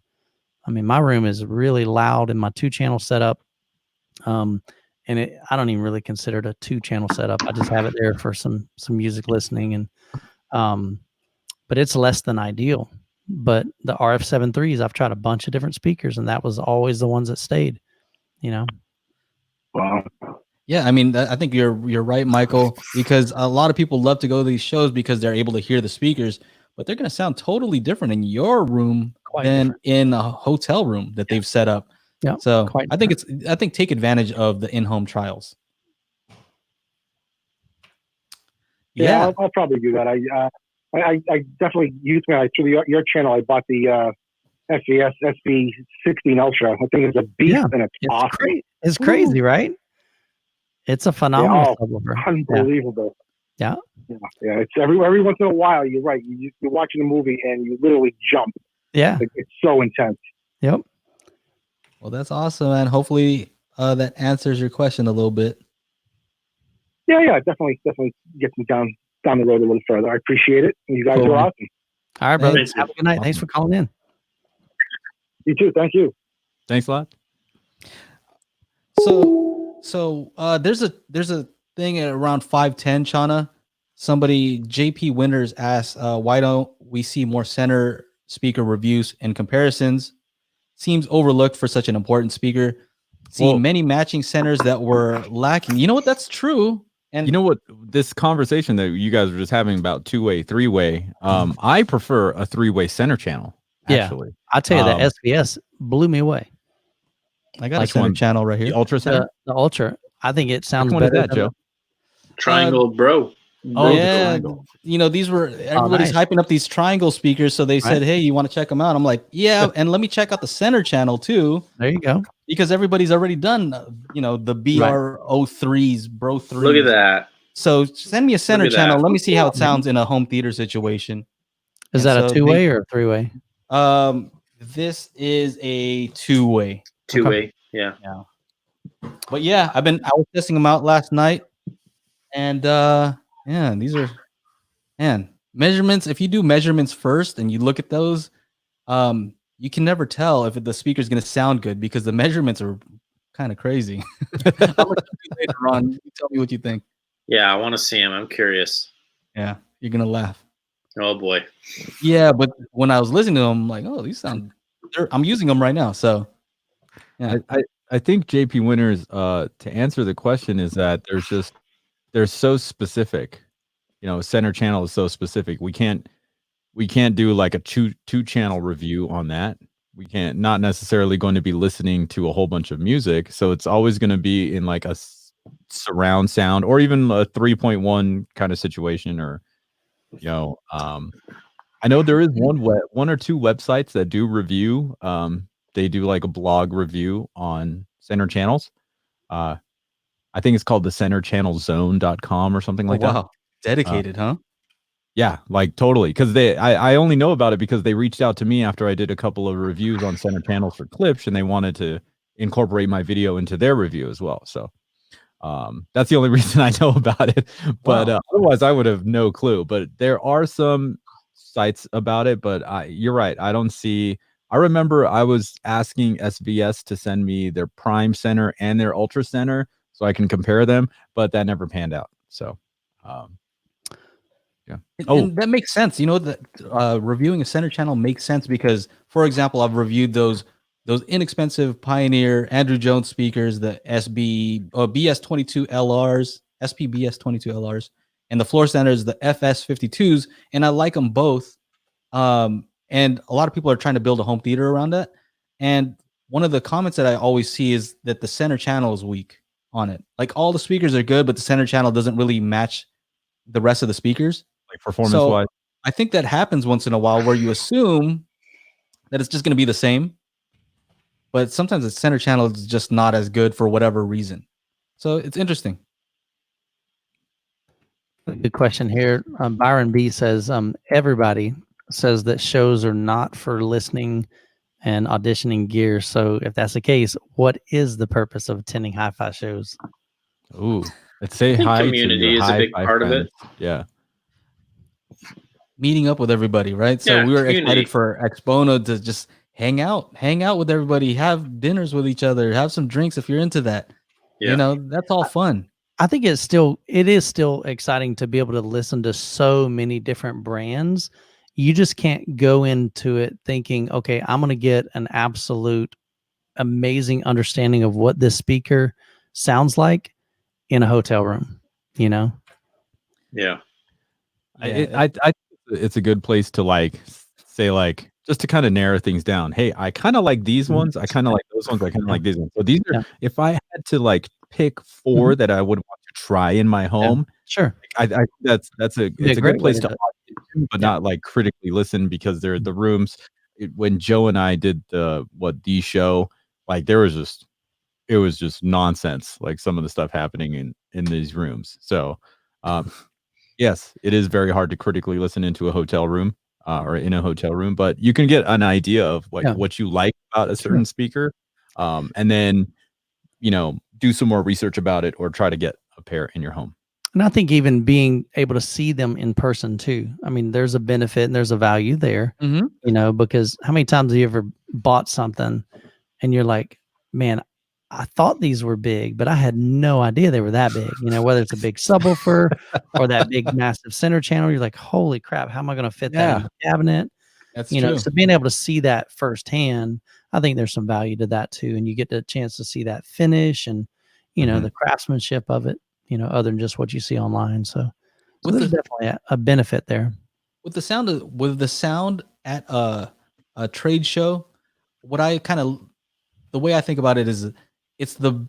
S2: I mean, my room is really loud in my 2-channel setup. And I don't even really consider it a 2-channel setup. I just have it there for some music listening, and but it's less than ideal. But the RF-73s, I've tried a bunch of different speakers, and that was always the ones that stayed.
S5: Wow.
S4: Yeah, I mean, I think you're right, Michael, because a lot of people love to go to these shows because they're able to hear the speakers, but they're going to sound totally different in your room than in a hotel room that they've set up.
S2: Yeah.
S4: So I think take advantage of the in-home trials.
S5: Yeah, I'll probably do that. I definitely used through your channel. I bought the SVS SV16 Ultra. I think it's a beast, and it's awesome.
S2: Great. It's crazy, right? It's a phenomenal subwoofer.
S5: Unbelievable.
S2: Yeah.
S5: Yeah. It's every once in a while. You're right. You're watching a movie and you literally jump.
S2: Yeah.
S5: It's so intense.
S2: Yep.
S4: Well, that's awesome, and hopefully that answers your question a little bit.
S5: Yeah. Definitely gets me down the road a little further. I appreciate it. And you guys are awesome.
S2: All right, brother.
S3: Thanks.
S2: Have a good night. Thanks for calling in.
S5: You too. Thank you.
S1: Thanks a lot.
S4: So there's a thing at around 5:10, Chana. Somebody, JP Winters, asks, why don't we see more center speaker reviews and comparisons? Seems overlooked for such an important speaker. Seeing many matching centers that were lacking. You know what? That's true. And
S1: you know what? This conversation that you guys were just having about 2-way, 3-way, I prefer a 3-way center channel. Actually,
S2: I tell you, the SBS blew me away.
S4: I got a center channel right here.
S1: The Ultra Center?
S2: The Ultra. I think it sounds
S1: Which one
S2: better
S1: is that, Joe?
S3: Triangle Bro.
S4: Yeah, these were everybody's hyping up these triangle speakers, so they said, "Hey, you want to check them out?" I'm like, "Yeah," and let me check out the center channel too.
S2: There you go.
S4: Because everybody's already done, the BR03s, Bro 3s.
S3: Look at that.
S4: So send me a center channel. Let me see how it sounds in a home theater situation.
S2: Is that a 2-way or a 3-way?
S4: This is a 2-way.
S3: 2-way. Yeah.
S4: But yeah, I was testing them out last night, and these are measurements. If you do measurements first and you look at those, you can never tell if the speaker is going to sound good because the measurements are kind of crazy. I'll let you later on. You tell me what you think.
S3: Yeah, I want to see him. I'm curious.
S4: Yeah, you're gonna laugh.
S3: Oh boy.
S4: Yeah, but when I was listening to them, I'm like, oh, these sound. I'm using them right now, so yeah.
S1: I think JP Winters, to answer the question, is that they're so specific. Center channel is so specific. We can't do like a two channel review on that. We can't, not necessarily going to be listening to a whole bunch of music. So it's always going to be in like a surround sound or even a 3.1 kind of situation, or I know there is one or two websites that do review. They do like a blog review on center channels. I think it's called the centerchannelzone.com or something like that.
S4: Wow. Dedicated, huh?
S1: Yeah, like totally. Because I only know about it because they reached out to me after I did a couple of reviews on center channels for Clips, and they wanted to incorporate my video into their review as well. So that's the only reason I know about it. But otherwise, I would have no clue. But there are some sites about it. But you're right. I don't see. I remember I was asking SVS to send me their Prime Center and their Ultra Center so I can compare them, but that never panned out. So, yeah.
S4: And that makes sense. That reviewing a center channel makes sense because, for example, I've reviewed those inexpensive Pioneer Andrew Jones speakers, the BS22 LRs, SP BS22 LRs, and the floor centers, the FS52s, and I like them both. And a lot of people are trying to build a home theater around that. And one of the comments that I always see is that the center channel is weak on it. Like all the speakers are good, but the center channel doesn't really match the rest of the speakers.
S1: Like performance-wise.
S4: I think that happens once in a while where you assume that it's just going to be the same. But sometimes the center channel is just not as good for whatever reason. So it's interesting.
S2: Good question here. Byron B says, everybody says that shows are not for listening and auditioning gear. So if that's the case, what is the purpose of attending hi-fi shows?
S1: Ooh, let's say hi.
S3: Community is a big part of it.
S1: Yeah.
S4: Meeting up with everybody, right? So we were excited for Expono to just hang out with everybody, have dinners with each other, have some drinks if you're into that.
S3: Yeah.
S4: You know, that's all fun.
S2: I think it is still exciting to be able to listen to so many different brands. You just can't go into it thinking, okay, I'm going to get an absolute amazing understanding of what this speaker sounds like in a hotel room, you know?
S3: Yeah.
S1: I think it's a good place to like say like just to kind of narrow things down. Hey, I kind of like these ones. I kind of like those ones. I kind of like these ones. So these are
S2: Yeah.
S1: if I had to like pick 4 that I would want to try in my home.
S2: Sure.
S1: I it's a
S2: great
S1: good place
S2: way
S1: to
S2: to do
S1: audience in, but not like critically listen because they're the rooms. When Joe and I did the show, like it was just nonsense. Like some of the stuff happening in these rooms. So, yes, it is very hard to critically listen into a hotel room or in a hotel room, but you can get an idea of like
S2: Yeah.
S1: what you like about a certain speaker, and then do some more research about it or try to get a pair in your home.
S2: And I think even being able to see them in person too. I mean, there's a benefit and there's a value there,
S4: Mhm.
S2: you know, because how many times have you ever bought something and you're like, man, I thought these were big, but I had no idea they were that big, you know, whether it's a big subwoofer or that big massive center channel, you're like, holy crap, how am I going to fit that in the cabinet?
S4: That's
S2: You know,
S4: true.
S2: so being able to see that firsthand, I think there's some value to that too. And you get the chance to see that finish and, you know, the craftsmanship of it, you know, other than just what you see online. So
S4: With
S2: there's
S4: the
S2: definitely a benefit there.
S4: with the sound at a trade show, what I kind of the way I think about it is it's the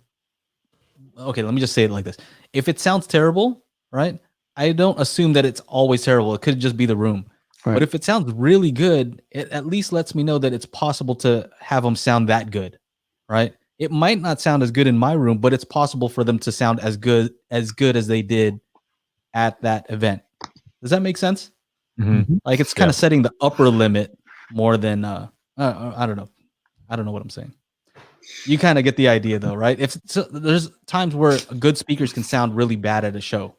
S4: okay, let me just say it like this. If it sounds terrible, right? I don't assume that it's always terrible. It could just be the room.
S2: Right.
S4: But if it sounds really good, it at least lets me know that it's possible to have them sound that good, right? It might not sound as good in my room, but it's possible for them to sound as good as they did at that event. Does that make sense?
S1: Mhm.
S4: Like it's kind of setting the upper limit more than I don't know. I don't know what I'm saying. You kind of get the idea though, right? There's times where good speakers can sound really bad at a show.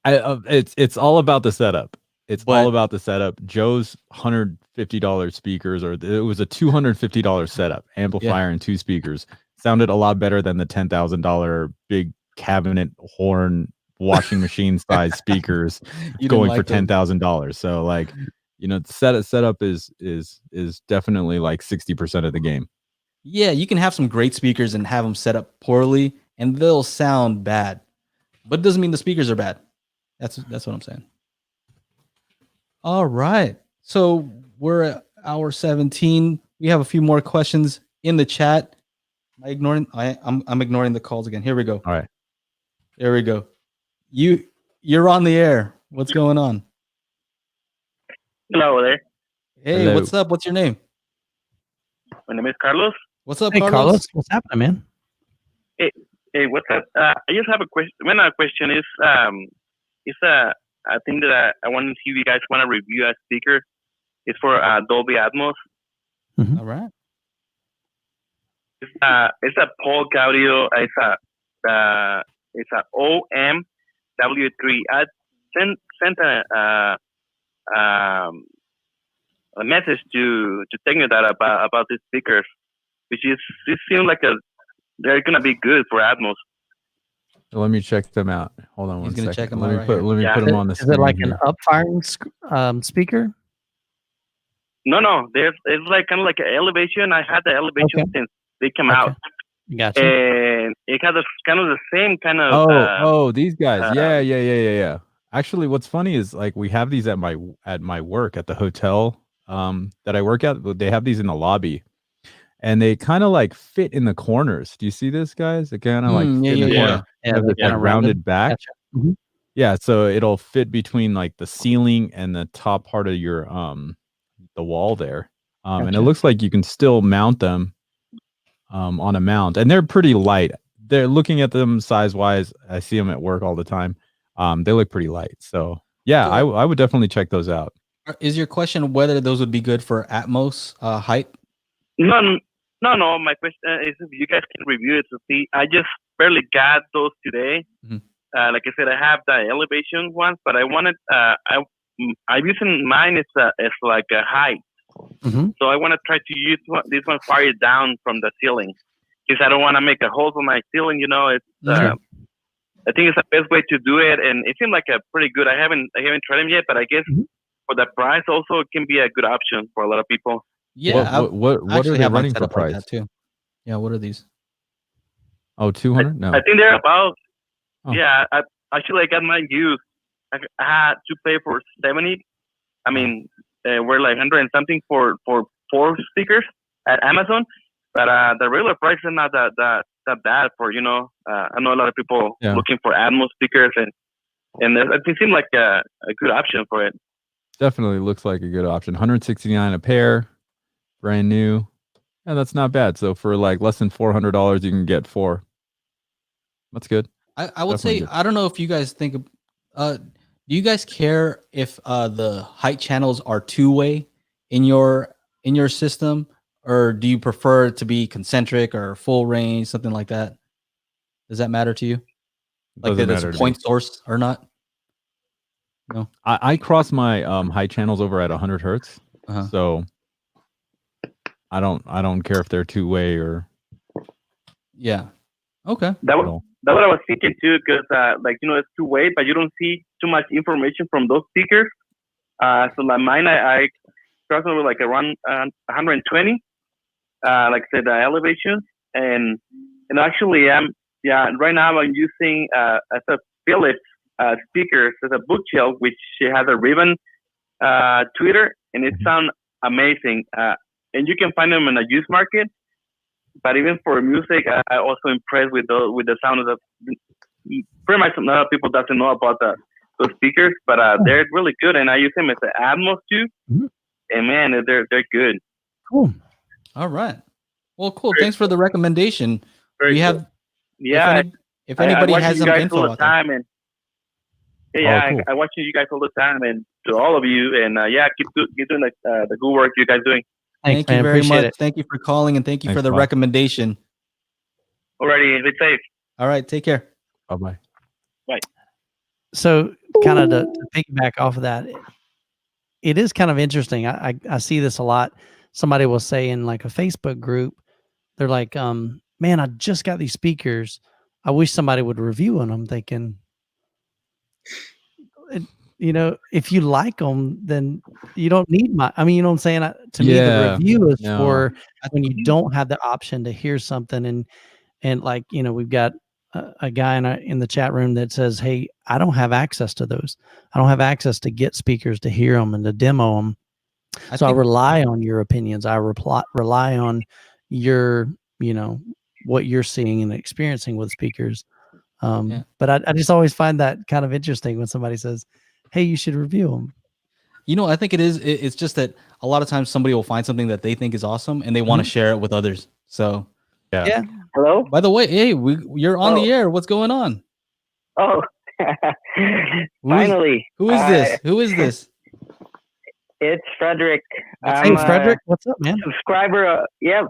S1: It's all about the setup. It's all
S4: But-
S1: about the setup. Joe's $150 speakers, or it was a $250 setup, amplifier and 2 speakers, sounded a lot better than the $10,000 big cabinet horn washing machine size speakers
S4: You didn't
S1: going
S4: like
S1: for
S4: those.
S1: $10,000. So like, setup is definitely like 60% of the game.
S4: Yeah, you can have some great speakers and have them set up poorly and they'll sound bad. But it doesn't mean the speakers are bad. That's what I'm saying. All right. So we're at hour 17. We have a few more questions in the chat. Am I ignoring I'm ignoring the calls again. Here we go.
S1: All right.
S4: There we go. You're on the air. What's going on?
S7: Hello there.
S4: Hey,
S1: Hello.
S4: what's up? What's your name?
S7: My name is Carlos.
S4: What's up,
S2: Hey,
S4: Carlos?
S2: Carlos, what's happening, man?
S7: Hey, what's up? I just have a question. My question is, it's a thing that I want to see if you guys want to review a speaker. It's for Dolby Atmos.
S4: All right.
S7: It's a Polk Audio. It's a OMW3. I sent a message to Techno that about this speaker, which is it seems like they're gonna be good for Atmos.
S1: Let me check them out. Hold on
S4: He's
S1: one
S4: gonna
S1: second.
S4: check them
S1: let
S4: out
S1: me
S4: right
S1: put
S4: here.
S1: let me
S7: Yeah.
S1: put them on the
S2: Is
S1: screen
S2: it like
S1: here.
S2: an up-firing speaker?
S7: No, it's like kind of like an elevation. I had the elevation
S2: Okay.
S7: since they came
S2: Okay.
S7: out,
S2: Gotcha.
S7: and it had kind of the same kind of.
S1: These guys. Yeah. Actually, what's funny is like we have these at my work at the hotel that I work at. They have these in the lobby, and they kind of like fit in the corners. Do you see this, guys? They kind of like fit in the
S7: yeah.
S1: corner.
S2: Yeah,
S1: Have
S2: they're
S1: this like
S2: kinda
S1: rounded back.
S2: Gotcha. Mhm.
S1: Yeah, so it'll fit between like the ceiling and the top part of your the wall there. And it
S2: Gotcha.
S1: looks like you can still mount them on a mount, and they're pretty light. They're looking at them size wise. I see them at work all the time. They look pretty light. So yeah,
S4: So-
S1: I would definitely check those out.
S4: Is your question whether those would be good for Atmos height?
S7: No. My question is if you guys can review it to see. I just barely got those today.
S4: Mhm.
S7: Like I said, I have the elevation ones, but I wanted. I'm using mine. It's like a height. So I want to try to use this one fire down from the ceiling, because I don't want to make a hole on my ceiling. You know, it's I think it's the best way to do it, and it seemed like a pretty good. I haven't tried them yet, but I guess for the price also it can be a good option for a lot of people.
S4: Yeah.
S1: What are they running for price?
S4: Like too. Yeah. What are these?
S1: Oh, 200? No.
S7: I think they're about.
S1: Oh.
S7: Yeah. Actually, I got mine used. I had to pay for 70. I mean, we're like 100 and something for 4 speakers at Amazon, but the regular price is not that bad for, you know. I know a lot of people looking for Atmos speakers, and it seemed like a good option for it.
S1: Definitely looks like a good option. 169 a pair, brand new. Yeah, that's not bad. So for like less than $400, you can get 4. That's good.
S4: I would say, I don't know if you guys think, do you guys care if the height channels are 2-way in your system, or do you prefer it to be concentric or full range, something like that? Does that matter to you? Like that there's a point source or not? No.
S1: I cross my high channels over at 100 hertz. So I don't care if they're 2-way or.
S4: Yeah. Okay.
S7: That's what I was thinking too, because like, you know, it's 2-way, but you don't see too much information from those speakers. So like mine, I cross over like around 120, like I said, the elevations, and actually right now I'm using as a Philips speakers as a bookshelf, which has a ribbon tweeter, and it sounds amazing. And you can find them in a used market. But even for music, I also impressed with the sound of the. Pretty much, a lot of people doesn't know about those speakers, but they're really good, and I use them as the Atmos too. And man, they're good.
S2: Cool.
S4: All right. Well, cool. Thanks for the recommendation.
S7: Very
S4: we have.
S7: Cool. Yeah.
S4: If anybody has some info
S7: all the time, and
S1: cool.
S7: I watch you guys all the time, and to all of you, and keep doing the good work you guys doing.
S2: Thanks,
S4: Thank you very
S2: Appreciate
S4: much.
S2: it.
S4: Thank you for calling, and thank you
S1: Thanks,
S4: for the
S1: Bob.
S4: recommendation.
S7: Alrighty, be safe.
S4: All right, take care.
S1: Bye-bye.
S7: Bye.
S2: So kind of to piggyback off of that, it is kind of interesting. I see this a lot. Somebody will say in like a Facebook group, they're like, man, I just got these speakers. I wish somebody would review them. I'm thinking, you know, if you like them, then you don't need I mean, you know what I'm saying? To me, the review is for when you don't have the option to hear something. And like, you know, we've got a guy in the chat room that says, hey, I don't have access to those. I don't have access to get speakers to hear them and to demo them. So I rely on your opinions. I rely on your, you know, what you're seeing and experiencing with speakers. But I just always find that kind of interesting when somebody says, hey, you should review them.
S4: You know, I think it's just that a lot of times somebody will find something that they think is awesome and they want to share it with others. So
S2: yeah.
S8: Hello?
S4: By the way, hey, you're on the air. What's going on?
S8: Oh, finally.
S4: Who is this? Who is this?
S8: It's Frederick.
S2: Hey, Frederick, what's up, man?
S8: Subscriber. Yeah,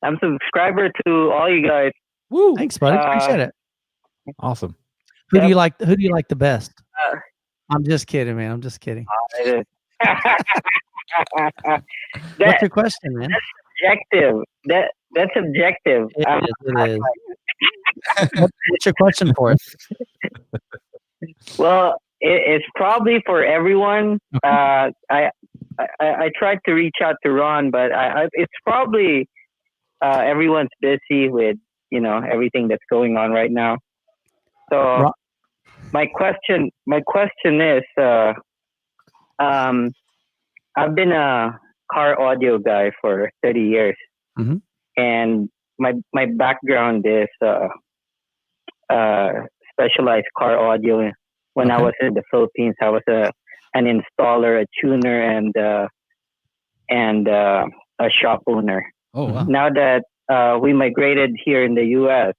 S8: I'm subscriber to all you guys.
S2: Woo! Thanks, buddy. Appreciate it.
S1: Awesome.
S2: Who do you like? Who do you like the best? I'm just kidding, man. I'm just kidding. What's your question, man?
S8: That's subjective. That's subjective.
S2: It is. What's your question for it?
S8: Well, it's probably for everyone. I tried to reach out to Ron, but it's probably everyone's busy with, you know, everything that's going on right now. So my question is, I've been a car audio guy for 30 years, and my background is specialized car audio. When I was in the Philippines, I was an installer, a tuner, and a shop owner.
S4: Oh, wow.
S8: Now that we migrated here in the U.S.,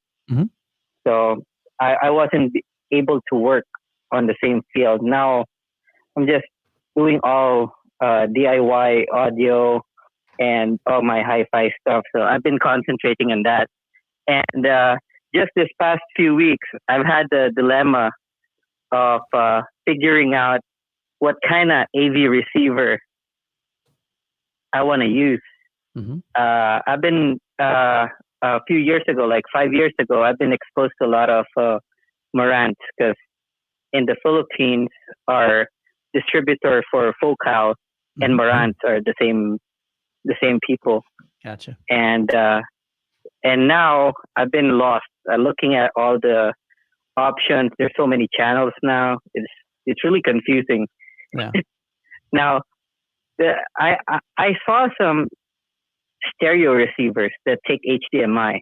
S8: so I wasn't able to work on the same field. Now I'm just doing all DIY audio and all my hi-fi stuff. So I've been concentrating on that. And just this past few weeks, I've had the dilemma of figuring out what kind of AV receiver I want to use. I've been a few years ago, like 5 years ago, I've been exposed to a lot of Marantz because in the Philippines, our distributor for Focal and Marantz are the same people.
S2: Gotcha.
S8: And now I've been lost looking at all the options. There's so many channels now. It's really confusing.
S2: Yeah.
S8: Now, I saw some stereo receivers that take HDMI,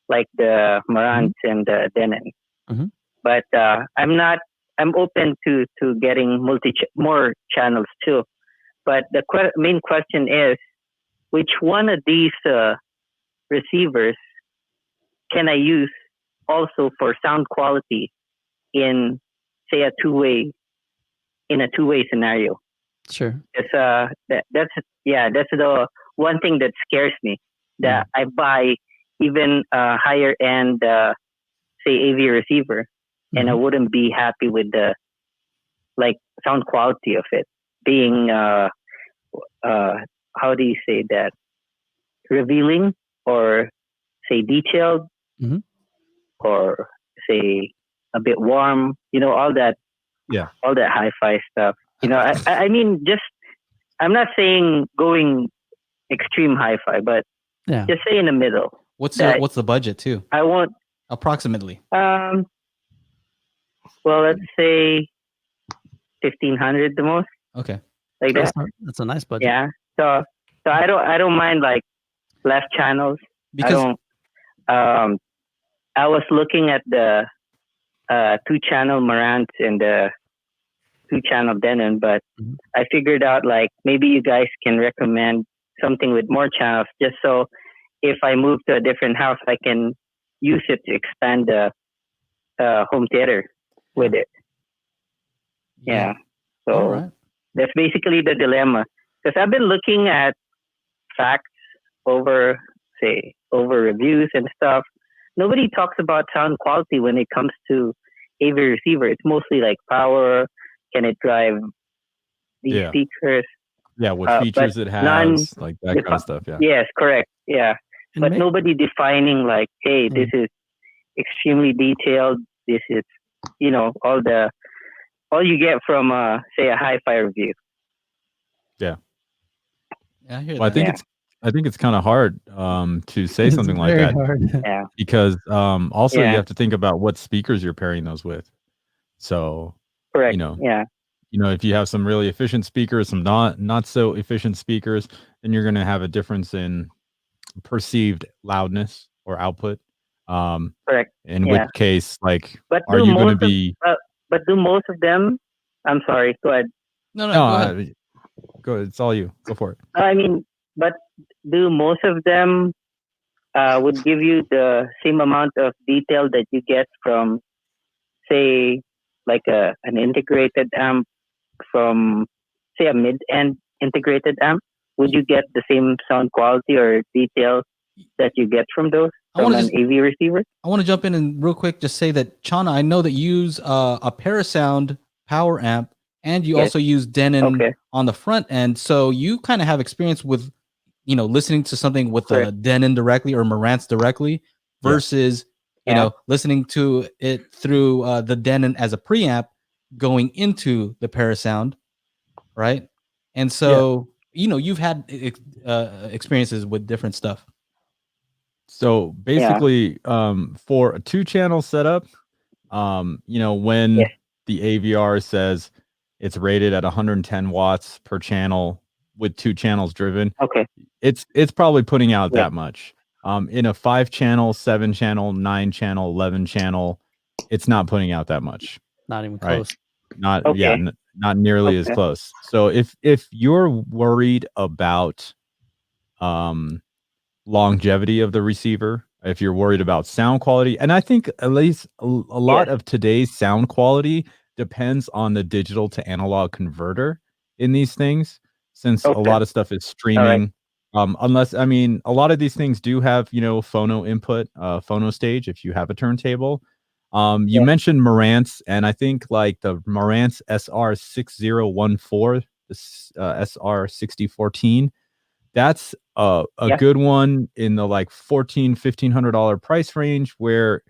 S8: like the Marantz and the Denon. But I'm open to getting more channels too. But the main question is, which one of these receivers can I use also for sound quality in, say, a two-way scenario?
S2: Sure.
S8: That's the one thing that scares me, that I buy even a higher end, say, AV receiver, and I wouldn't be happy with the sound quality of it being how do you say that, revealing, or say detailed, or say a bit warm, all that hi-fi stuff. I mean, just, I'm not saying going extreme hi-fi, but just say in the middle.
S4: What's the budget too?
S8: I want
S4: approximately.
S8: Well, let's say 1,500 the most.
S4: Okay.
S8: Like that.
S2: That's a nice budget.
S8: Yeah. So I don't mind less channels.
S4: Because
S8: I was looking at the 2-channel Marantz and the 2-channel Denon, but I figured out maybe you guys can recommend something with more channels, just so if I move to a different house, I can use it to expand the home theater with it. Yeah. So that's basically the dilemma. Because I've been looking at facts over reviews and stuff. Nobody talks about sound quality when it comes to AV receiver. It's mostly power. Can it drive these speakers?
S1: Yeah, what features it has, that kind of stuff. Yeah.
S8: Yes, correct. Yeah. But nobody defining hey, this is extremely detailed. This is, all you get from say a hi-fi review.
S1: Yeah.
S4: Yeah, I hear
S1: well,
S4: that.
S1: I think it's kind of hard to say something like that.
S8: Yeah.
S1: Because also you have to think about what speakers you're pairing those with. So
S8: correct.
S1: If you have some really efficient speakers, some not so efficient speakers, then you're going to have a difference in perceived loudness or output.
S8: Correct.
S1: In which case,
S8: but
S1: are you going to be?
S8: But do most of them? I'm sorry. Go ahead.
S4: No, go ahead.
S1: Go ahead. It's all you. Go for it.
S8: I mean, but do most of them would give you the same amount of detail that you get from, say, an integrated amp from, say, a mid-end integrated amp? Would you get the same sound quality or detail that you get from those from an AV receiver?
S4: I want to jump in and real quick just say that, Chana, I know that you use a Parasound power amp, and you also use Denon on the front end. So you kind of have experience with, listening to something with the Denon directly or Marantz directly versus, listening to it through the Denon as a preamp going into the Parasound, right? And so, you've had experiences with different stuff.
S1: So basically, for a 2-channel setup, when the AVR says it's rated at 110 watts per channel with 2 channels driven, it's probably putting out that much. In a 5-channel, 7-channel, 9-channel, 11-channel, it's not putting out that much.
S2: Not even close.
S1: Not not nearly as close. So if you're worried about longevity of the receiver, if you're worried about sound quality, and I think at least a lot of today's sound quality depends on the digital to analog converter in these things, since a lot of stuff is streaming. Unless, a lot of these things do have, phono input, phono stage if you have a turntable. You mentioned Marantz, and I think the Marantz SR6014, the SR6014, That's a
S8: Yeah.
S1: good one in the like $1,400-$1,500 price range, where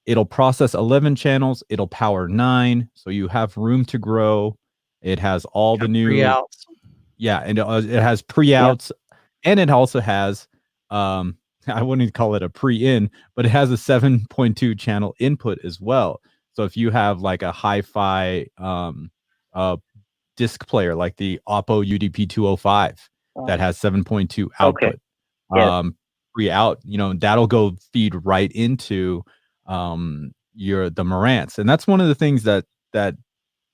S1: it'll process 11 channels, it'll power 9, so you have room to grow. It has all the new
S2: Pre-outs.
S1: yeah, and it has pre-outs, and it also has I wouldn't call it a pre-in, but it has a 7.2 channel input as well. So if you have like a hi-fi disc player like the Oppo UDP 205 that has 7.2 output,
S8: Yes.
S1: pre-out, that'll go feed right into the Marantz. And that's one of the things that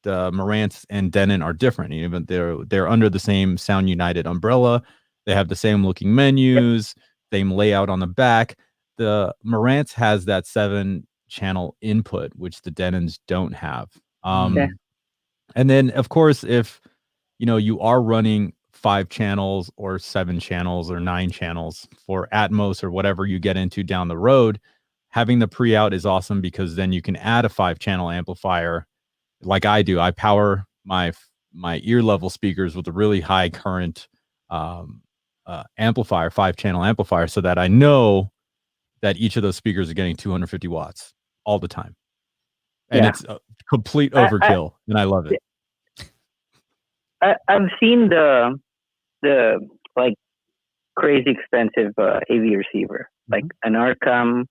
S1: Marantz and Denon are different. Even they're under the same Sound United umbrella. They have the same looking menus, same layout on the back. The Marantz has that 7-channel input, which the Denons don't have. And then, of course, if you are running 5 channels or 7 channels or 9 channels for Atmos or whatever you get into down the road, having the pre-out is awesome, because then you can add a 5-channel amplifier like I do. I power my ear level speakers with a really high current amplifier, 5-channel amplifier, so that I know that each of those speakers are getting 250 watts all the time. And it's a complete overkill, and I love it.
S8: I've seen the like crazy expensive AV receiver, like an Arcam,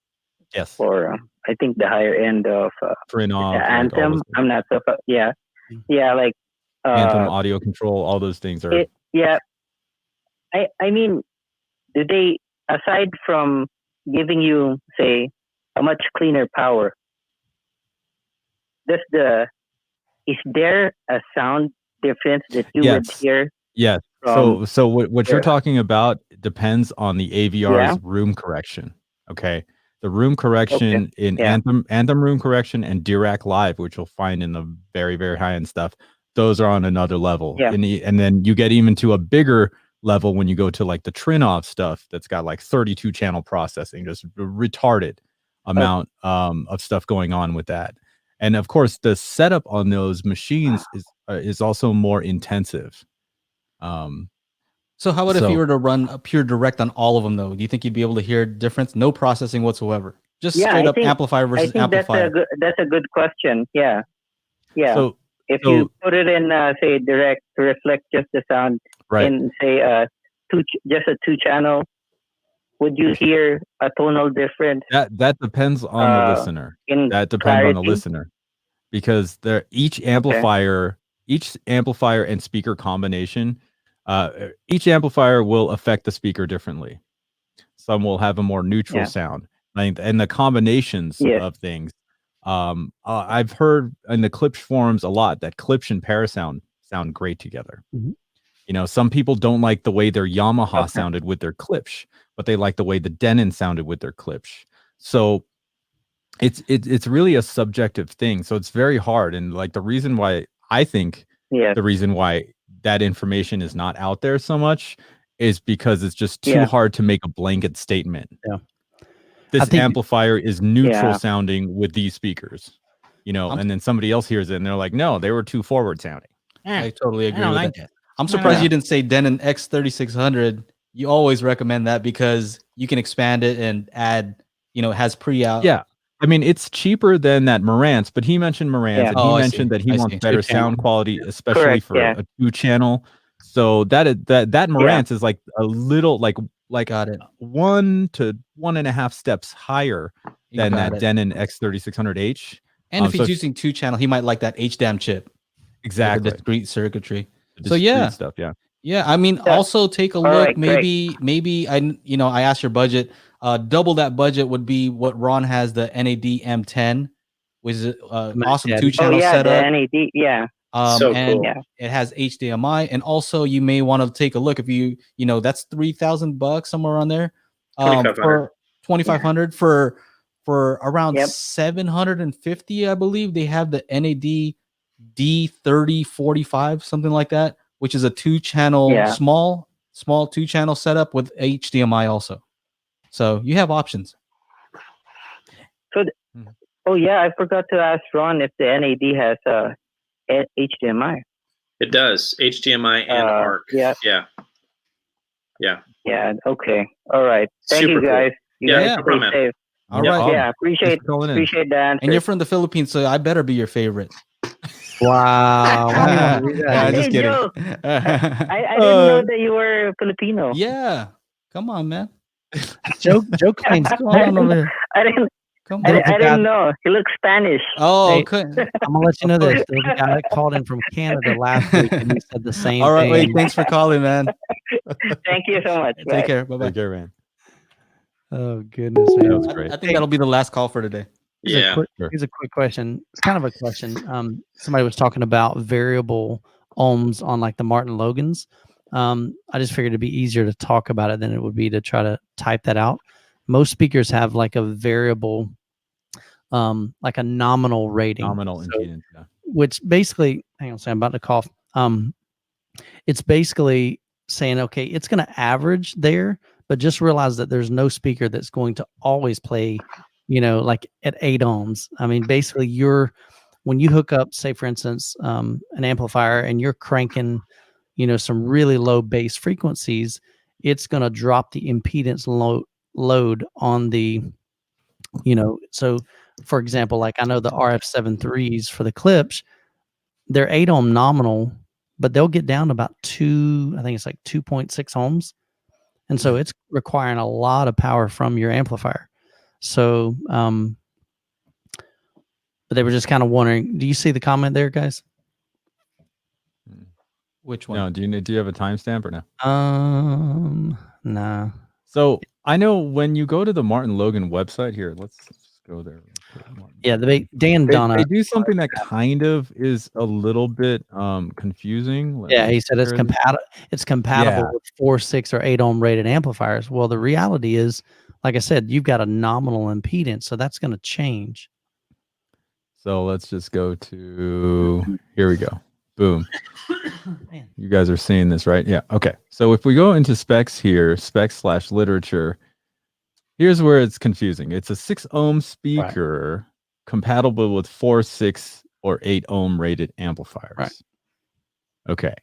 S1: Yes,
S8: or I think the higher end of Anthem. I'm not so like
S1: Anthem audio control. All those things are.
S8: I mean, do they, aside from giving you, say, a much cleaner power, is there a sound difference that you would hear?
S1: Yes. So what you're talking about depends on the AVR's room correction. Okay. The room correction in Anthem room correction and Dirac Live, which you'll find in the very, very high end stuff, those are on another level. And then you get even to a bigger level when you go to like the Trinov stuff that's got like 32 channel processing, just retarded amount of stuff going on with that. And of course, the setup on those machines is also more intensive.
S4: So how about if you were to run a pure direct on all of them, though? Do you think you'd be able to hear a difference? No processing whatsoever. Just straight up amplifier versus amplifier.
S8: That's a good question. Yeah.
S1: So
S8: if you put it in, say, direct to reflect just the sound in, say, just a 2-channel, would you hear a tonal difference?
S1: That depends on the listener. That depends on the listener, because each amplifier and speaker combination, each amplifier will affect the speaker differently. Some will have a more neutral sound, and the combinations of things. I've heard in the Klipsch forums a lot that Klipsch and Parasound sound great together. Some people don't like the way their Yamaha sounded with their Klipsch, but they like the way the Denon sounded with their Klipsch. So it's really a subjective thing. So it's very hard. And like the reason why I think the reason why that information is not out there so much is because it's just too hard to make a blanket statement. This amplifier is neutral sounding with these speakers, and then somebody else hears it and they're like, no, they were too forward sounding.
S4: I totally agree with that. I'm surprised you didn't say Denon X3600. You always recommend that because you can expand it and add, it has pre-out.
S1: Yeah. I mean, it's cheaper than that Marantz, but he mentioned Marantz, and he mentioned that he wants better sound quality, especially for a 2-channel. So that Marantz is like a little like 1 to 1.5 steps higher than that Denon X3600H.
S4: And if he's using 2-channel, he might like that HDAM chip.
S1: Exactly.
S4: The discrete circuitry.
S1: Discrete stuff,
S4: Yeah, I mean, also take a look. Maybe I asked your budget. Double that budget would be what Ron has, the NAD M10, which is an awesome 2-channel setup.
S8: The NAD,
S4: and cool. It has HDMI, and also you may want to take a look if that's $3,000 somewhere on there. For $2,500 for around 750, I believe they have the NAD D3045, something like that, which is a 2-channel small 2-channel setup with HDMI also. So you have options.
S8: So, I forgot to ask Ron if the NAD has HDMI.
S3: It does HDMI and ARC. Yeah. Yeah.
S8: Yeah. Okay. All right. Thank
S3: Super
S8: you,
S3: cool.
S8: guys. You
S3: Yeah,
S8: guys
S3: no
S8: stay
S3: problem, man.
S8: safe.
S4: All
S3: Yep.
S4: right.
S8: Yeah. Appreciate
S1: calling in.
S8: appreciate the answer.
S4: And you're from the Philippines, so I better be your favorite.
S2: Wow. Why do you want to do that?
S4: Yeah,
S2: dude?
S4: just
S8: Hey,
S4: kidding.
S8: Joe. I didn't know that you were Filipino.
S4: Yeah. Come on, man.
S2: Joe claims.
S4: What's going on over here?
S8: I didn't.
S4: Come
S8: I,
S4: on.
S2: There's a
S8: I
S2: guy-
S8: didn't know. He looks Spanish.
S4: Oh,
S2: Hey,
S4: okay.
S2: I'm gonna let you know this. There was a guy that called in from Canada last week, and he said the same
S4: All right.
S2: thing.
S4: Wait. Thanks for calling, man.
S8: Thank you so much. Bye.
S4: Take care. Bye bye.
S1: Take care, man.
S2: Oh goodness,
S1: That
S2: man.
S1: was great.
S4: I think that'll be the last call for today.
S3: Yeah.
S2: Here's a quick question. It's kind of a question. Somebody was talking about variable ohms on like the Martin Logans. I just figured it'd be easier to talk about it than it would be to try to type that out. Most speakers have like a variable, like a nominal rating.
S1: Nominal
S2: So-
S1: impedance. Yeah.
S2: which basically, hang on a second, I'm about to cough. It's basically saying, okay, it's going to average there, but just realize that there's no speaker that's going to always play, like at 8 ohms. I mean, basically when you hook up, say for instance, an amplifier and you're cranking, some really low bass frequencies, it's going to drop the impedance load on the, so for example, like I know the RF73s for the clips, they're 8 ohm nominal, but they'll get down to about 2.6 ohms. And so it's requiring a lot of power from your amplifier. So, but they were just kind of wondering, do you see the comment there, guys?
S4: Which one?
S1: No, do you have a timestamp or no?
S2: Nah.
S1: So I know when you go to the Martin Logan website here, let's just go there.
S2: Yeah, Dan
S1: They
S2: Donna.
S1: do something that kind of is a little bit confusing.
S2: Yeah, he said it's
S1: Where is it?
S2: compatible. It's compatible
S1: Yeah.
S2: with 4, 6, or 8 ohm rated amplifiers. Well, the reality is, like I said, you've got a nominal impedance, so that's going to change.
S1: So let's just go to, here we go. Boom.
S2: Man.
S1: You guys are seeing this, right? Yeah. Okay. So if we go into specs here, specs/literature, here's where it's confusing. It's a 6 ohm speaker compatible with 4, 6, or 8 ohm rated amplifiers.
S2: Right.
S1: Okay.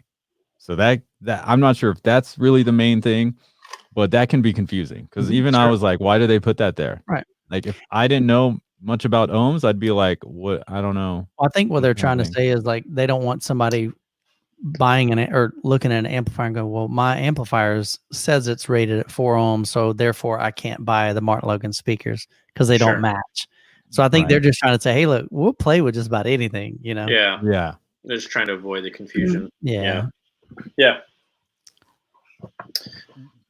S1: So that I'm not sure if that's really the main thing, but that can be confusing because even I was like, why do they put that there?
S2: Right.
S1: Like if I didn't know much about ohms, I'd be like, what? I don't know.
S2: Well, I think what they're trying to
S1: happening.
S2: say is like they don't want somebody buying or looking at an amplifier and go, well, my amplifiers says it's rated at 4 ohms, so therefore I can't buy the Martin Logan speakers because they
S3: Sure.
S2: don't match. So I think they're just trying to say, hey, look, we'll play with just about anything,
S3: Yeah.
S1: Yeah.
S3: They're just trying to avoid the confusion.
S2: Yeah.
S3: Yeah.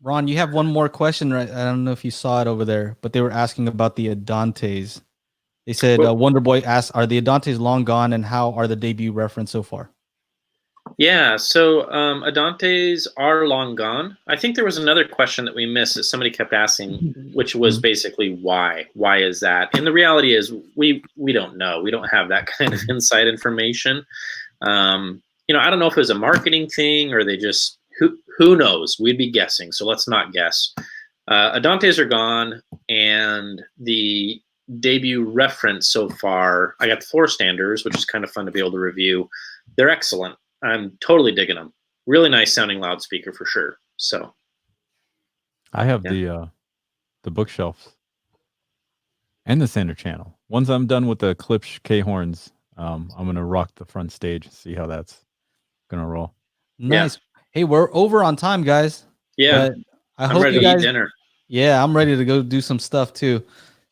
S4: Ron, you have one more question, right? I don't know if you saw it over there, but they were asking about the Adantes. They said,
S3: Well-
S4: Wonderboy asked, are the Adantes long gone and how are the debut reference so far?
S3: Yeah, so Adantes are long gone. I think there was another question that we missed that somebody kept asking, which was basically why? Why is that? And the reality is we don't know. We don't have that kind of inside information. I don't know if it was a marketing thing or they just who knows? We'd be guessing, so let's not guess. Adantes are gone, and the debut reference so far, I got the floor standers, which is kind of fun to be able to review. They're excellent. I'm totally digging them. Really nice sounding loudspeaker for sure. So
S1: I have the bookshelves and the center channel. Once I'm done with the Klipsch K horns, I'm gonna rock the front stage. See how that's gonna roll.
S4: Nice. Hey, we're over on time, guys.
S3: yeah,
S4: But I
S3: I'm
S4: hope
S3: ready
S4: you
S3: to
S4: guys.
S3: eat dinner.
S4: Yeah, I'm ready to go do some stuff too.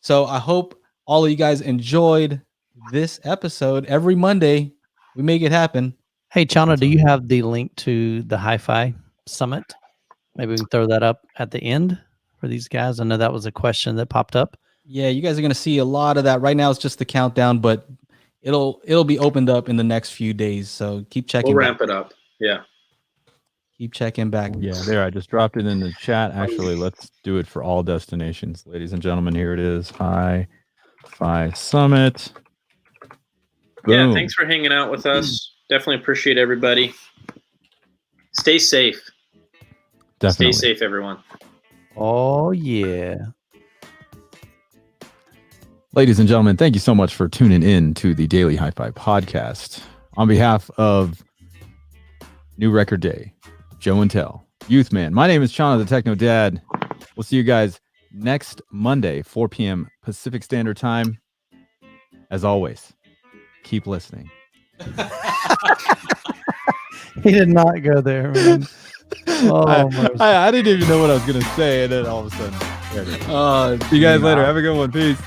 S4: So I hope all of you guys enjoyed this episode. Every Monday, we make it happen.
S2: Hey, Chana, do you have the link to the Hi-Fi Summit? Maybe we can throw that up at the end for these guys. I know that was a question that popped up.
S4: Yeah, you guys are gonna see a lot of that. Right now, it's just the countdown, but it'll be opened up in the next few days. So keep checking.
S3: We'll
S4: back.
S3: ramp it up. Yeah.
S4: Keep checking back.
S1: Yeah, there. I just dropped it in the chat. Actually, let's do it for all destinations, ladies and gentlemen. Here it is. Hi-Fi Summit.
S3: Yeah,
S1: Boom.
S3: thanks for hanging out with us. Definitely appreciate everybody. Stay safe.
S1: Definitely.
S3: Stay safe, everyone.
S2: Oh, yeah.
S1: Ladies and gentlemen, thank you so much for tuning in to the Daily Hi-Fi Podcast. On behalf of New Record Day, Joe and Tell, Youth Man. My name is Chana, the Techno Dad. We'll see you guys next Monday, 4 p.m. Pacific Standard Time. As always, keep listening.
S2: He did not go there, man. Oh,
S1: I didn't even know what I was going to say, and then all of a sudden, there it is. See you guys later. Have a good one. Peace.